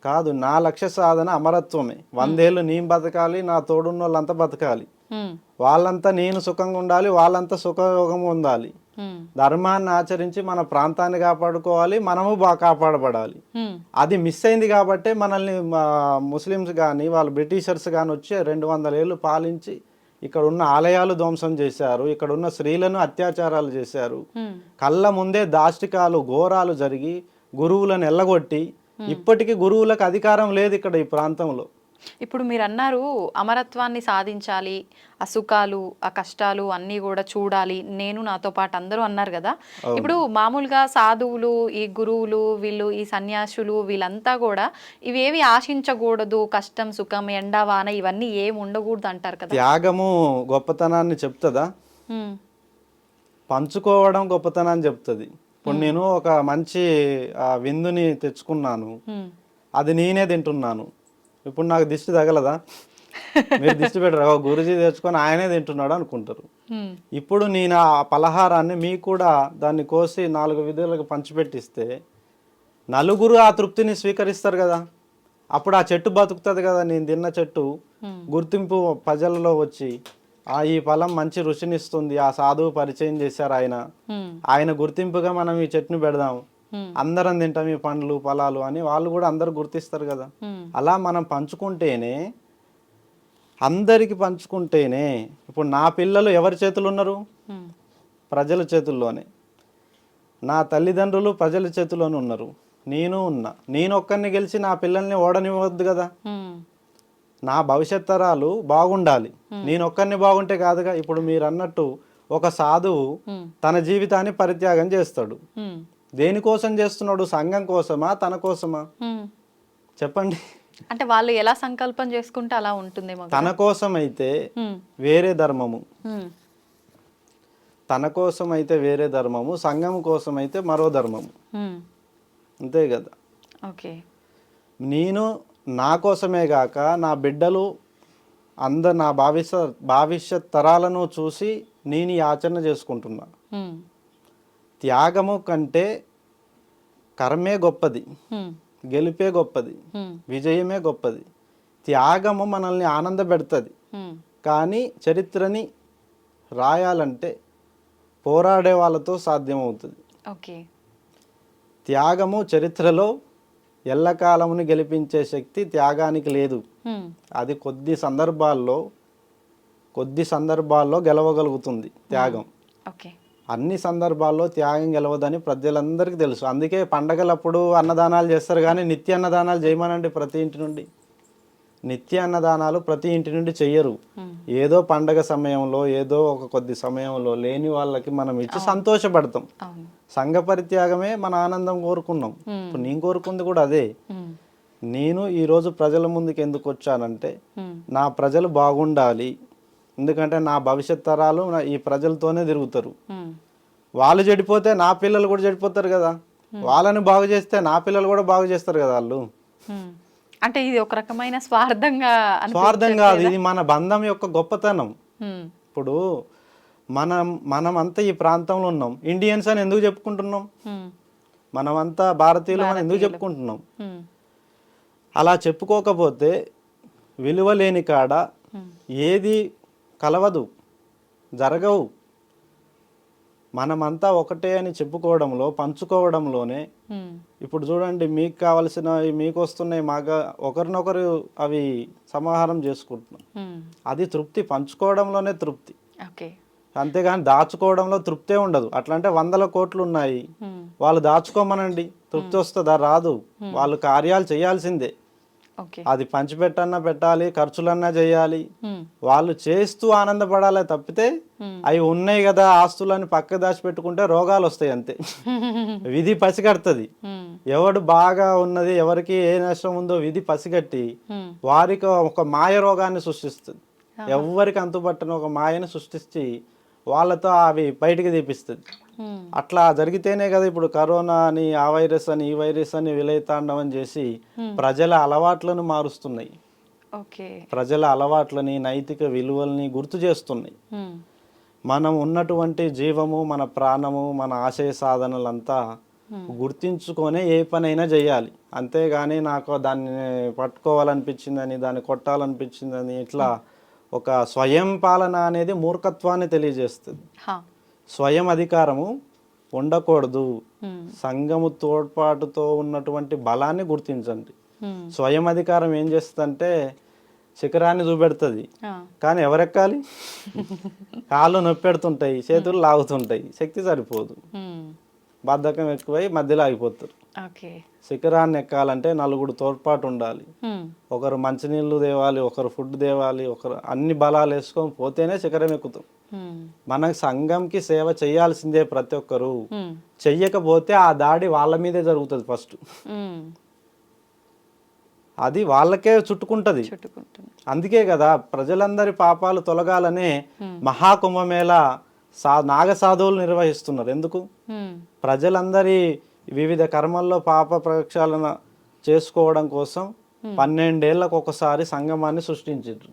కాదు, నా లక్ష్య సాధన అమరత్వమే. 100 ఏళ్ళు నేను బతకాలి, నా తోడున్న వాళ్ళంతా బతకాలి, వాళ్ళంతా నేను సుఖంగా ఉండాలి, వాళ్ళంతా సుఖయోగంగా ఉండాలి. ధర్మాన్ని ఆచరించి మన ప్రాంతాన్ని కాపాడుకోవాలి, మనము బాగా కాపాడబడాలి. అది మిస్ అయింది కాబట్టి మనల్ని ముస్లిమ్స్ కానీ వాళ్ళు బ్రిటిషర్స్ కానీ వచ్చి 200 ఏళ్ళు పాలించి ఇక్కడ ఉన్న ఆలయాలు ధ్వంసం చేశారు, ఇక్కడ ఉన్న స్త్రీలను అత్యాచారాలు చేశారు, కళ్ళ ముందే దాష్టికాలు ఘోరాలు జరిగి గురువులను ఎల్లగొట్టి ఇప్పటికీ గురువులకు అధికారం లేదు ఇక్కడ ఈ ప్రాంతంలో. ఇప్పుడు మీరు అన్నారు అమరత్వాన్ని సాధించాలి, ఆ సుఖాలు ఆ కష్టాలు అన్నీ కూడా చూడాలి, నేను నాతో పాటు అందరూ అన్నారు కదా. ఇప్పుడు మామూలుగా సాధువులు, ఈ గురువులు, వీళ్ళు ఈ సన్యాసులు వీళ్ళంతా కూడా ఇవేవి ఆశించకూడదు, కష్టం సుఖం ఎండ వాన ఇవన్నీ ఏమి ఉండకూడదు అంటారు కదా. త్యాగము గొప్పతనాన్ని చెప్తుందా? పంచుకోవడం గొప్పతనాన్ని చెప్తుంది. ఇప్పుడు నేను ఒక మంచి విందుని తెచ్చుకున్నాను, అది నేనే తింటున్నాను, ఇప్పుడు నాకు దిష్టి తగలదా? మీరు దిష్టి పెట్టరు, గురుజీ తెచ్చుకొని ఆయనే తింటున్నాడు అనుకుంటారు. ఇప్పుడు నేను ఆ పలహారాన్ని మీకు కూడా దాన్ని కోసి 4 విధులకు పంచిపెట్టిస్తే నలుగురు ఆ తృప్తిని స్వీకరిస్తారు కదా. అప్పుడు ఆ చెట్టు బతుకుతుంది కదా. నేను తిన్న చెట్టు గుర్తింపు ప్రజలలో వచ్చి ఈ ఫలం మంచి రుచినిస్తుంది, ఆ సాధువు పరిచయం చేశారు ఆయన గుర్తింపుగా మనం ఈ చెట్టును పెడదాం, అందరం తింటాం ఈ పండ్లు ఫలాలు అని వాళ్ళు కూడా అందరు గుర్తిస్తారు కదా. అలా మనం పంచుకుంటేనే, అందరికి పంచుకుంటేనే. ఇప్పుడు నా పిల్లలు ఎవరి చేతులు ఉన్నారు? ప్రజల చేతుల్లోనే. నా తల్లిదండ్రులు ప్రజల చేతుల్లోనే ఉన్నారు, నేను ఉన్నా. నేను ఒక్కరిని గెలిచి నా పిల్లల్ని ఓడనివ్వద్దు కదా. నా భవిష్యత్ తరాలు బాగుండాలి, నేను ఒక్కరిని బాగుంటే కాదుగా. ఇప్పుడు మీరు అన్నట్టు ఒక సాధువు తన జీవితాన్ని పరిత్యాగం చేస్తాడు. దేనికోసం చేస్తున్నాడు? సంఘం కోసమా, తన కోసమా? చెప్పండి. అంటే వాళ్ళు ఎలా సంకల్పం చేసుకుంటే అలా ఉంటుంది. తన కోసం అయితే వేరే ధర్మము, తన కోసం అయితే వేరే ధర్మము, సంఘం కోసం అయితే మరో ధర్మము, అంతే కదా. ఓకే, నేను నా కోసమే గాక నా బిడ్డలు నా భవిష్యత్ తరాలను చూసి నేను ఈ ఆచరణ చేసుకుంటున్నా. త్యాగము కంటే కర్మే గొప్పది, గెలిపే గొప్పది, విజయమే గొప్పది. త్యాగము మనల్ని ఆనంద పెడుతుంది, కానీ చరిత్రని రాయాలంటే పోరాడే వాళ్ళతో సాధ్యమవుతుంది. త్యాగము చరిత్రలో ఎల్లకాలముని గెలిపించే శక్తి త్యాగానికి లేదు. అది కొద్ది సందర్భాల్లో గెలవగలుగుతుంది త్యాగం. అన్ని సందర్భాల్లో త్యాగం గెలవదని ప్రజలందరికీ తెలుసు. అందుకే పండగలప్పుడు అన్నదానాలు చేస్తారు, కానీ నిత్య అన్నదానాలు చేయమనండి ప్రతి ఇంటి నుండి. నిత్య అన్నదానాలు ప్రతి ఇంటి నుండి చెయ్యరు. ఏదో పండగ సమయంలో, ఏదో ఒక కొద్ది సమయంలో లేని వాళ్ళకి మనం ఇచ్చి సంతోషపడతాం. సంఘ పరిత్యాగమే మన ఆనందం కోరుకున్నాం. ఇప్పుడు నేను కోరుకుంది కూడా అదే. నేను ఈరోజు ప్రజల ముందుకు ఎందుకు వచ్చానంటే నా ప్రజలు బాగుండాలి. ఎందుకంటే నా భవిష్యత్ తరాలు ఈ ప్రజలతోనే తిరుగుతారు. వాళ్ళు చెడిపోతే నా పిల్లలు కూడా చెడిపోతారు కదా. వాళ్ళని బాగు చేస్తే నా పిల్లలు కూడా బాగు చేస్తారు కదా వాళ్ళు. అంటే ఇది ఒక రకమైన స్వార్థం కాదు, ఇది మన బంధం యొక్క గొప్పతనం. ఇప్పుడు మనమంతా ఈ ప్రాంతంలో ఉన్నాం, ఇండియన్స్ అని ఎందుకు చెప్పుకుంటున్నాం? మనమంతా భారతీయులు అని ఎందుకు చెప్పుకుంటున్నాం? అలా చెప్పుకోకపోతే విలువ లేని కాడ ఏది కలవదు, జరగవు. మనమంతా ఒకటే అని చెప్పుకోవడంలో, పంచుకోవడంలోనే. ఇప్పుడు చూడండి, మీకు కావలసిన మీకు వస్తున్నాయి, మాగా ఒకరినొకరు అవి సమాహారం చేసుకుంటున్నాం. అది తృప్తి, పంచుకోవడంలోనే తృప్తి. అంతేగాని దాచుకోవడంలో తృప్తే ఉండదు. అట్లా అంటే 100 కోట్లు ఉన్నాయి, వాళ్ళు దాచుకోమనండి, తృప్తి వస్తుందా? రాదు. వాళ్ళు కార్యాలు చేయాల్సిందే. ఓకే. అది పంచిపెట్టన్నా పెట్టాలి, ఖర్చులన్నా చేయాలి. వాళ్ళు చేస్తూ ఆనందపడాలి తప్పితే అవి ఉన్నాయి కదా ఆస్తులని పక్క దాచిపెట్టుకుంటే రోగాలు వస్తాయి అంతే. విధి పసిగడుతుంది. ఎవడు బాగా ఉన్నది, ఎవరికి ఏ నష్టం ఉందో విధి పసిగట్టి వారికి ఒక మాయ రోగాన్ని సృష్టిస్తుంది. ఎవరికి అంతుపట్టని ఒక మాయను సృష్టించి వాళ్ళతో అవి బయటికి తీపిస్తుంది. అట్లా జరిగితేనే కదా ఇప్పుడు కరోనా అని, ఆ వైరస్ అని, ఈ వైరస్ అని విలయతాండవం చేసి ప్రజల అలవాట్లను మారుస్తున్నాయి. ప్రజల అలవాట్లని, నైతిక విలువల్ని గుర్తు చేస్తున్నాయి. మనం ఉన్నటువంటి జీవము, మన ప్రాణము, మన ఆశయ సాధనలంతా గుర్తించుకొనే ఏ పనైనా చేయాలి. అంతేగాని నాకు దాన్ని పట్టుకోవాలనిపించిందని, దాన్ని కొట్టాలనిపించిందని ఇట్లా ఒక స్వయం పాలన అనేది మూర్ఖత్వాన్ని తెలియజేస్తుంది. స్వయం అధికారము ఉండకూడదు. సంఘము తోడ్పాటుతో ఉన్నటువంటి బలాన్ని గుర్తించండి. స్వయం అధికారం ఏం చేస్తుందంటే శిఖరాన్ని చూపెడుతుంది, కానీ ఎవరెక్కాలి? కాళ్ళు నొప్పెడుతుంటాయి, చేతులు లాగుతుంటాయి, శక్తి సరిపోదు, బద్ధకం ఎక్కువై మధ్యలో ఆగిపోతారు. శిఖరాన్ని ఎక్కాలంటే నలుగురు తోడ్పాటు ఉండాలి. ఒకరు మంచినీళ్ళు తేవాలి, ఒకరు ఫుడ్ తేవాలి, ఒకరు అన్ని బలాలు వేసుకొని పోతేనే శిఖరం ఎక్కుతాం. మన సంఘంకి సేవ చేయాల్సిందే ప్రతి ఒక్కరు. చెయ్యకపోతే ఆ దాడి వాళ్ళ మీదే జరుగుతుంది. ఫస్ట్ అది వాళ్ళకే చుట్టుకుంటది. అందుకే కదా ప్రజలందరి పాపాలు తొలగాలనే మహాకుంభమేళ నాగ సాధువులు నిర్వహిస్తున్నారు. ఎందుకు? ప్రజలందరి వివిధ కర్మల్లో పాప ప్రక్షాళన చేసుకోవడం కోసం 12 ఏళ్లకు ఒకసారి సంగమాన్ని సృష్టించారు.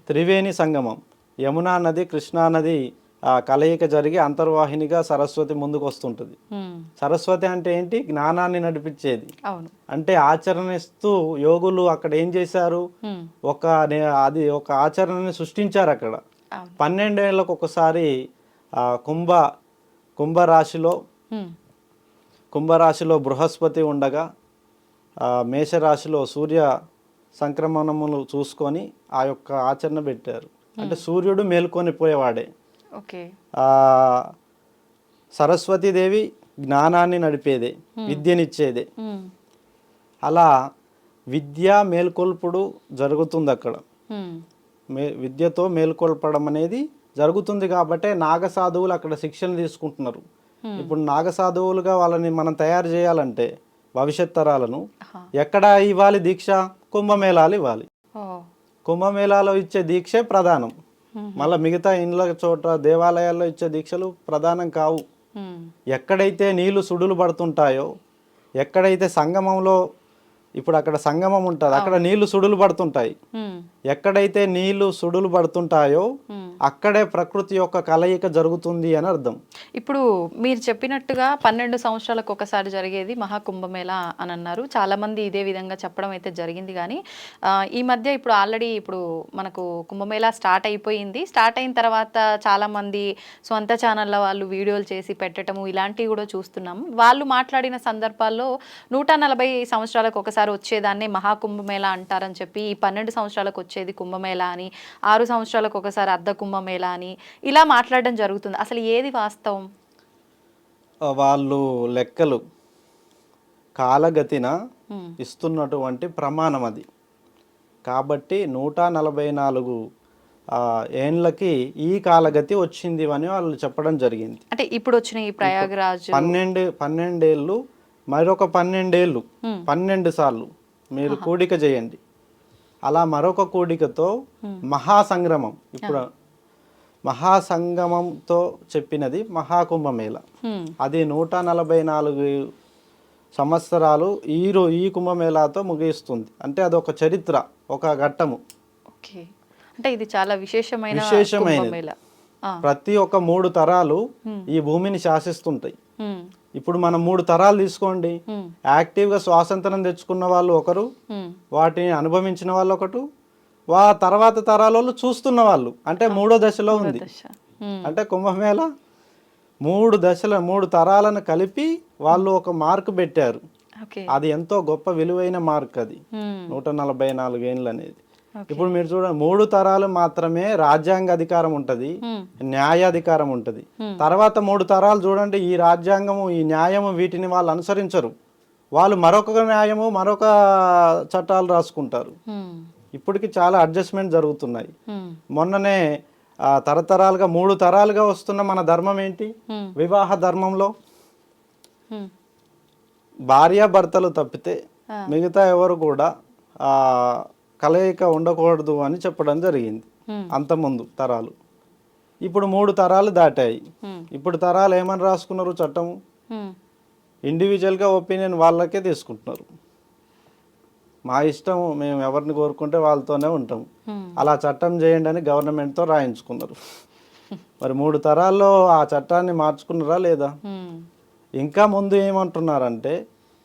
త్రివేణి సంగమం, యమునా నది, కృష్ణా నది కలయిక జరిగి అంతర్వాహినిగా సరస్వతి ముందుకు వస్తుంటది. సరస్వతి అంటే ఏంటి? జ్ఞానాన్ని నడిపించేది. అంటే ఆచరణిస్తూ యోగులు అక్కడ ఏం చేశారు? ఒక ఆచరణని సృష్టించారు అక్కడ. 12 ఏళ్లకు ఒకసారి కుంభరాశిలో బృహస్పతి ఉండగా మేషరాశిలో సూర్య సంక్రమణములు చూసుకొని ఆ యొక్క ఆచరణ పెట్టారు. అంటే సూర్యుడు మేల్కొని పోయేవాడే. సరస్వతీదేవి జ్ఞానాన్ని నడిపేదే, విద్యనిచ్చేదే. అలా విద్య మేల్కొల్పుడు జరుగుతుంది అక్కడ. విద్యతో మేల్కొల్పడం అనేది జరుగుతుంది కాబట్టి నాగసాధువులు అక్కడ శిక్షణ తీసుకుంటున్నారు. ఇప్పుడు నాగసాధువులుగా వాళ్ళని మనం తయారు చేయాలంటే భవిష్యత్ తరాలను ఎక్కడ ఇవ్వాలి దీక్ష? కుంభమేళాలు ఇవ్వాలి. కుంభమేళాలో ఇచ్చే దీక్షే ప్రధానం. మళ్ళీ మిగతా ఇండ్ల చోట దేవాలయాల్లో ఇచ్చే దీక్షలు ప్రధానం కావు. ఎక్కడైతే నీళ్లు సుడులు పడుతుంటాయో, ఎక్కడైతే సంగమంలో ఇప్పుడు అక్కడ సంగమం ఉంటుంది, అక్కడ నీళ్లు సుడులు పడుతుంటాయి. ఎక్కడైతే నీళ్లు సుడులు పడుతుంటాయో అక్కడే ప్రకృతి యొక్క కలయిక జరుగుతుంది అని అర్థం. ఇప్పుడు మీరు చెప్పినట్టుగా 12 సంవత్సరాలకు ఒకసారి జరిగేది మహాకుంభమేళ అని అన్నారు. చాలా మంది ఇదే విధంగా చెప్పడం అయితే జరిగింది. కానీ ఈ మధ్య ఇప్పుడు ఆల్రెడీ ఇప్పుడు మనకు కుంభమేళ స్టార్ట్ అయిపోయింది. స్టార్ట్ అయిన తర్వాత చాలా మంది సొంత ఛానళ్ళ వాళ్ళు వీడియోలు చేసి పెట్టడము ఇలాంటివి కూడా చూస్తున్నాము. వాళ్ళు మాట్లాడిన సందర్భాల్లో 140 సంవత్సరాలకు ఒకసారి వచ్చేదాన్ని మహాకుంభమేళ అంటారని చెప్పి, ఈ 12 సంవత్సరాలకు వచ్చేది కుంభమేళ అని, 6 సంవత్సరాలకు ఒకసారి అర్ధ కుంభమేళ అని ఇలా మాట్లాడడం జరుగుతుంది. అసలు ఏది వాస్తవం? వాళ్ళు లెక్కలు కాలగతిన ఇస్తున్నటువంటి ప్రమాణం అది. కాబట్టి 144 ఏండ్లకి ఈ కాలగతి వచ్చింది అని వాళ్ళు చెప్పడం జరిగింది. అంటే ఇప్పుడు వచ్చిన ఈ ప్రయాగరాజ్ 12 ఏళ్ళు, మరొక 12 ఏళ్ళు, 12 సార్లు మీరు కూడిక చేయండి. అలా మరొక కూడికతో మహాసంగ్రమం, ఇప్పుడు మహాసంగమంతో చెప్పినది మహాకుంభమేళ. అది 144 సంవత్సరాలు ఈ కుంభమేళాతో ముగిస్తుంది. అంటే అదొక చరిత్ర, ఒక ఘట్టము. అంటే ఇది చాలా విశేషమైన ప్రతి ఒక్క 3 తరాలు ఈ భూమిని శాసిస్తుంటాయి. ఇప్పుడు మనం 3 తరాలు తీసుకోండి. యాక్టివ్గా స్వాతంత్రం తెచ్చుకున్న వాళ్ళు ఒకరు, వాటిని అనుభవించిన వాళ్ళు ఒకరు, తర్వాత తరాలలో చూస్తున్న వాళ్ళు, అంటే 3వ దశలో ఉంది. అంటే కుంభమేళ 3 తరాలను కలిపి వాళ్ళు ఒక మార్క్ పెట్టారు. అది ఎంతో గొప్ప విలువైన మార్క్ అది 144 ఏండ్లు అనేది. ఇప్పుడు మీరు చూడండి, 3 తరాలు మాత్రమే రాజ్యాంగ అధికారం ఉంటది, న్యాయాధికారం ఉంటది. తర్వాత 3 తరాలు చూడండి, ఈ రాజ్యాంగము, ఈ న్యాయము వీటిని వాళ్ళు అనుసరించరు. వాళ్ళు మరొక న్యాయము మరొక చట్టాలు రాసుకుంటారు. హ్మ్. ఇప్పటికి చాలా అడ్జస్ట్మెంట్ జరుగుతున్నాయి. హ్మ్. మొన్ననే తరతరాలుగా 3 తరాలుగా వస్తున్న మన ధర్మం ఏంటి? హ్మ్. వివాహ ధర్మంలో హ్మ్. భార్యాభర్తలు తప్పితే ఆ. మిగతా ఎవరు కూడా ఆ, కలయిక ఉండకూడదు అని చెప్పడం జరిగింది. హ్మ్. అంతకుముందు తరాలు. ఇప్పుడు 3 తరాలు దాటాయి. హ్మ్. ఇప్పుడు తరాలు ఏమని రాసుకున్నారు చట్టము? హ్మ్. ఇండివిజువల్గా ఒపీనియన్ వాళ్ళకే తీసుకుంటున్నారు. మా ఇష్టం, మేము ఎవరిని కోరుకుంటే వాళ్ళతోనే ఉంటాం, హ్మ్. అలా చట్టం చేయండి అని గవర్నమెంట్తో రాయించుకున్నారు. మరి 3 తరాల్లో ఆ చట్టాన్ని మార్చుకున్నారా లేదా? హ్మ్. ఇంకా ముందు ఏమంటున్నారంటే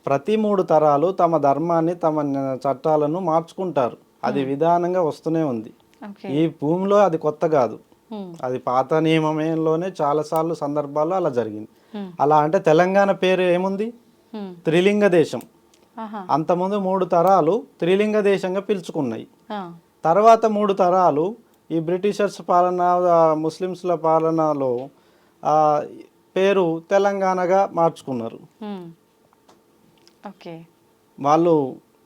ప్రతి 3 తరాలు తమ ధర్మాన్ని తమ చట్టాలను మార్చుకుంటారు. అది విధానంగా వస్తూనే ఉంది. ఓకే. ఈ భూమిలో అది కొత్త కాదు. హ్మ్. అది పాత నియమంలోనే చాలాసార్లు సందర్భాల్లో అలా జరిగింది. హ్మ్. అలా అంటే తెలంగాణ పేరు ఏముంది? హ్మ్. త్రిలింగ దేశం. ఆహా. అంతకుముందు 3 తరాలు త్రిలింగ దేశంగా పిలుచుకున్నాయి. ఆ. తర్వాత 3 తరాలు ఈ బ్రిటిషర్స్ పాలన, ముస్లిమ్స్ల పాలనలో ఆ, పేరు తెలంగాణగా మార్చుకున్నారు. హ్మ్. ఓకే. వాళ్ళు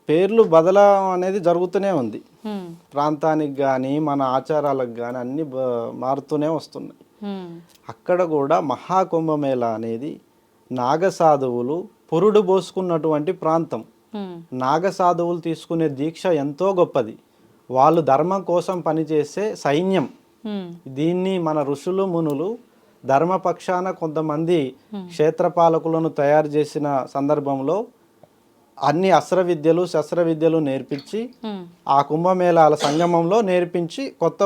పేర్లు బదలడం అనేది జరుగుతూనే ఉంది. హ్మ్. ప్రాంతానికి కానీ మన ఆచారాలకు కానీ అన్నీ మారుతూనే వస్తున్నాయి. హ్మ్. అక్కడ కూడా మహాకుంభమేళ అనేది నాగసాధువులు పురుడు పోసుకున్నటువంటి ప్రాంతం. హ్మ్. నాగసాధువులు తీసుకునే దీక్ష ఎంతో గొప్పది. వాళ్ళు ధర్మం కోసం పనిచేసే సైన్యం. హ్మ్. దీన్ని మన ఋషులు మునులు ధర్మపక్షాన కొంతమంది క్షేత్రపాలకులను తయారు చేసిన సందర్భంలో అన్ని అస్త్ర విద్యలు శస్త్ర విద్యలు నేర్పించి హ్మ్. ఆ కుంభమేళాల సంగమంలో నేర్పించి కొత్త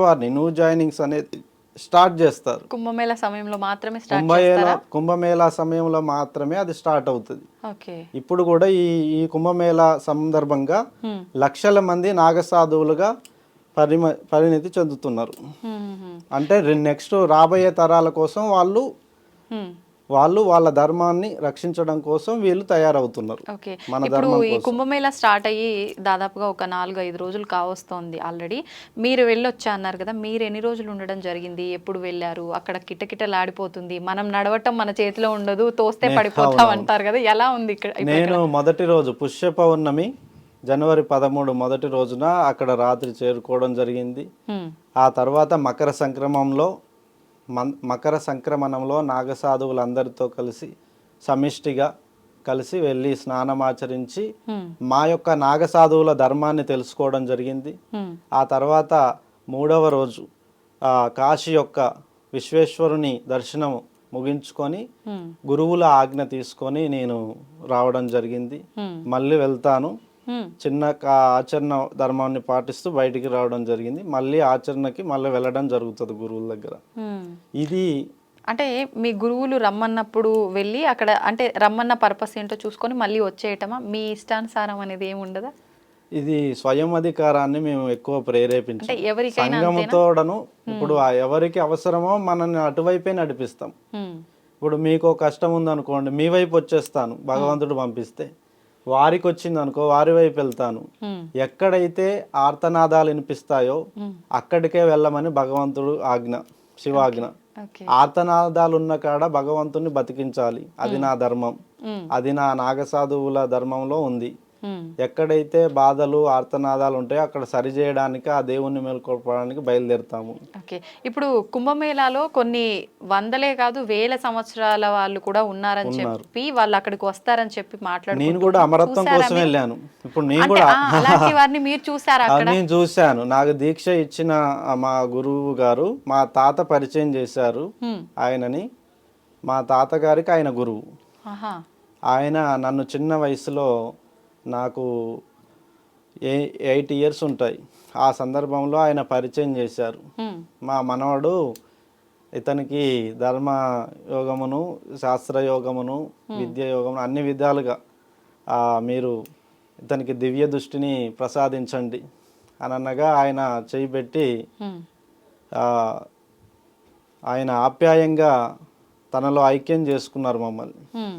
వారిని న్యూ జాయినింగ్స్ అనేది స్టార్ట్ చేస్తారు. కుంభమేళ సమయంలో మాత్రమే స్టార్ట్ చేస్తారా? కుంభమేళా సమయంలో మాత్రమే అది స్టార్ట్ అవుతుంది. ఓకే. ఇప్పుడు కూడా ఈ కుంభమేళా సందర్భంగా హ్మ్. లక్షల మంది నాగసాధువులుగా పరిణితి చెందుతున్నారు. హ్మ్. హ్మ్. అంటే నెక్స్ట్ రాబోయే తరాల కోసం హ్మ్. వాళ్ళ ధర్మాన్ని రక్షించడం కోసం వీళ్ళు తయారవుతున్నారు. ఓకే. మన ఇప్పుడు ధర్మం ఈ కోసం. కుంభమేళా స్టార్ట్ అయ్యి దాదాపుగా ఒక 4-5 రోజులు కావస్తోంది ఆల్రెడీ. మీరు వెళ్ళొచ్చా అన్నారు కదా, మీరు ఎన్ని రోజులు ఉండడం జరిగింది? ఎప్పుడు వెళ్ళారు? అక్కడ కిటకిటలాడిపోతుంది, మనం నడవటం మన చేతిలో ఉండదు, తోస్తే పడిపోతాం అవునవును. అంటారు కదా, ఎలా ఉంది ఇక్కడ? నేను మొదటి రోజు పుష్య పౌర్ణమి జనవరి 13 మొదటి రోజున అక్కడ రాత్రి చేరుకోవడం జరిగింది. హ్మ్. ఆ తర్వాత మకర సంక్రమణంలో నాగసాధువులందరితో కలిసి సమిష్టిగా కలిసి వెళ్ళి స్నానమాచరించి హ్మ్. మా యొక్క నాగసాధువుల ధర్మాన్ని తెలుసుకోవడం జరిగింది. హ్మ్. ఆ తర్వాత 3వ రోజు కాశీ యొక్క విశ్వేశ్వరుని దర్శనం ముగించుకొని హ్మ్. గురువుల ఆజ్ఞ తీసుకొని నేను రావడం జరిగింది. హ్మ్. మళ్ళీ వెళ్తాను. హ్మ్. చిన్న ఆచరణ ధర్మాన్ని పాటిస్తూ బయటికి రావడం జరిగింది. మళ్ళీ ఆచరణకి మళ్ళీ వెళ్ళడం జరుగుతుంది గురువుల దగ్గర. హ్మ్. ఇది అంటే మీ గురువులు రమ్మన్నప్పుడు వెళ్ళి అక్కడ అంటే రమ్మన్న పర్పస్ ఏంటో చూసుకొని మళ్ళీ వచ్చేయటమా? మీ ఇష్టానుసారం అనేది ఏమి ఉండదా? ఇది స్వయం అధికారాన్ని మేము ఎక్కువ అంటే ప్రేరేపించాం. ఎవరికైనా అంతేనా? సంఘముతోడను ఇప్పుడు ఎవరికి అవసరమో మనల్ని అటువైపే నడిపిస్తాం. హ్మ్. ఇప్పుడు మీకు కష్టం ఉందనుకోండి, మీ వైపు వచ్చేస్తాను భగవంతుడు పంపిస్తే. వారికి వచ్చింది అనుకో, వారి వైపు వెళ్తాను. హ్మ్. ఎక్కడైతే ఆర్తనాదాలు వినిపిస్తాయో అక్కడికే వెళ్ళమని భగవంతుడు ఆజ్ఞ, శివాజ్ఞ. ఓకే. ఆర్తనాదాలు ఉన్న కాడ భగవంతుని బతికించాలి, అది నా ధర్మం. హ్మ్. అది నా నాగసాధువుల ధర్మంలో ఉంది. హ్మ్. ఎక్కడైతే బాధలు ఆర్తనాదాలు ఉంటాయో అక్కడ సరిచేయడానికి, ఆ దేవుణ్ణి మేల్కొల్పడానికి బయలుదేరుతాము. ఓకే. ఇప్పుడు కుంభమేళాలో కొన్ని వందలే కాదు వేల సంవత్సరాల వాళ్ళు కూడా ఉన్నారని ఉన్నారు. చెప్పి వాళ్ళు అక్కడికి వస్తారని చెప్పి నేను మాట్లాడుకుంటూ కూడా అమరత్వం చూసారా కోసం మీరు? వెళ్ళాను. ఇప్పుడు నేను అంటే కూడా అలాంటి వారిని మీరు చూసారా అక్కడ? నేను చూశాను. నాకు దీక్ష ఇచ్చిన మా గురువు గారు మా తాత పరిచయం చేశారు హ్మ్. ఆయనని. మా తాతగారికి ఆయన గురువు. ఆహా. ఆయన నన్ను చిన్న వయసులో, నాకు 8 ఇయర్స్ ఉంటాయి, ఆ సందర్భంలో ఆయన పరిచయం చేశారు. హ్మ్. మా మనవడు ఇతనికి ధర్మ యోగమును, శాస్త్రయోగమును, విద్య యోగమును అన్ని విధాలుగా మీరు ఇతనికి దివ్య దృష్టిని ప్రసాదించండి అని అనగా ఆయన చేయి పెట్టి హ్మ్. ఆయన ఆప్యాయంగా తనలో ఐక్యం చేసుకున్నారు మమ్మల్ని. హ్మ్.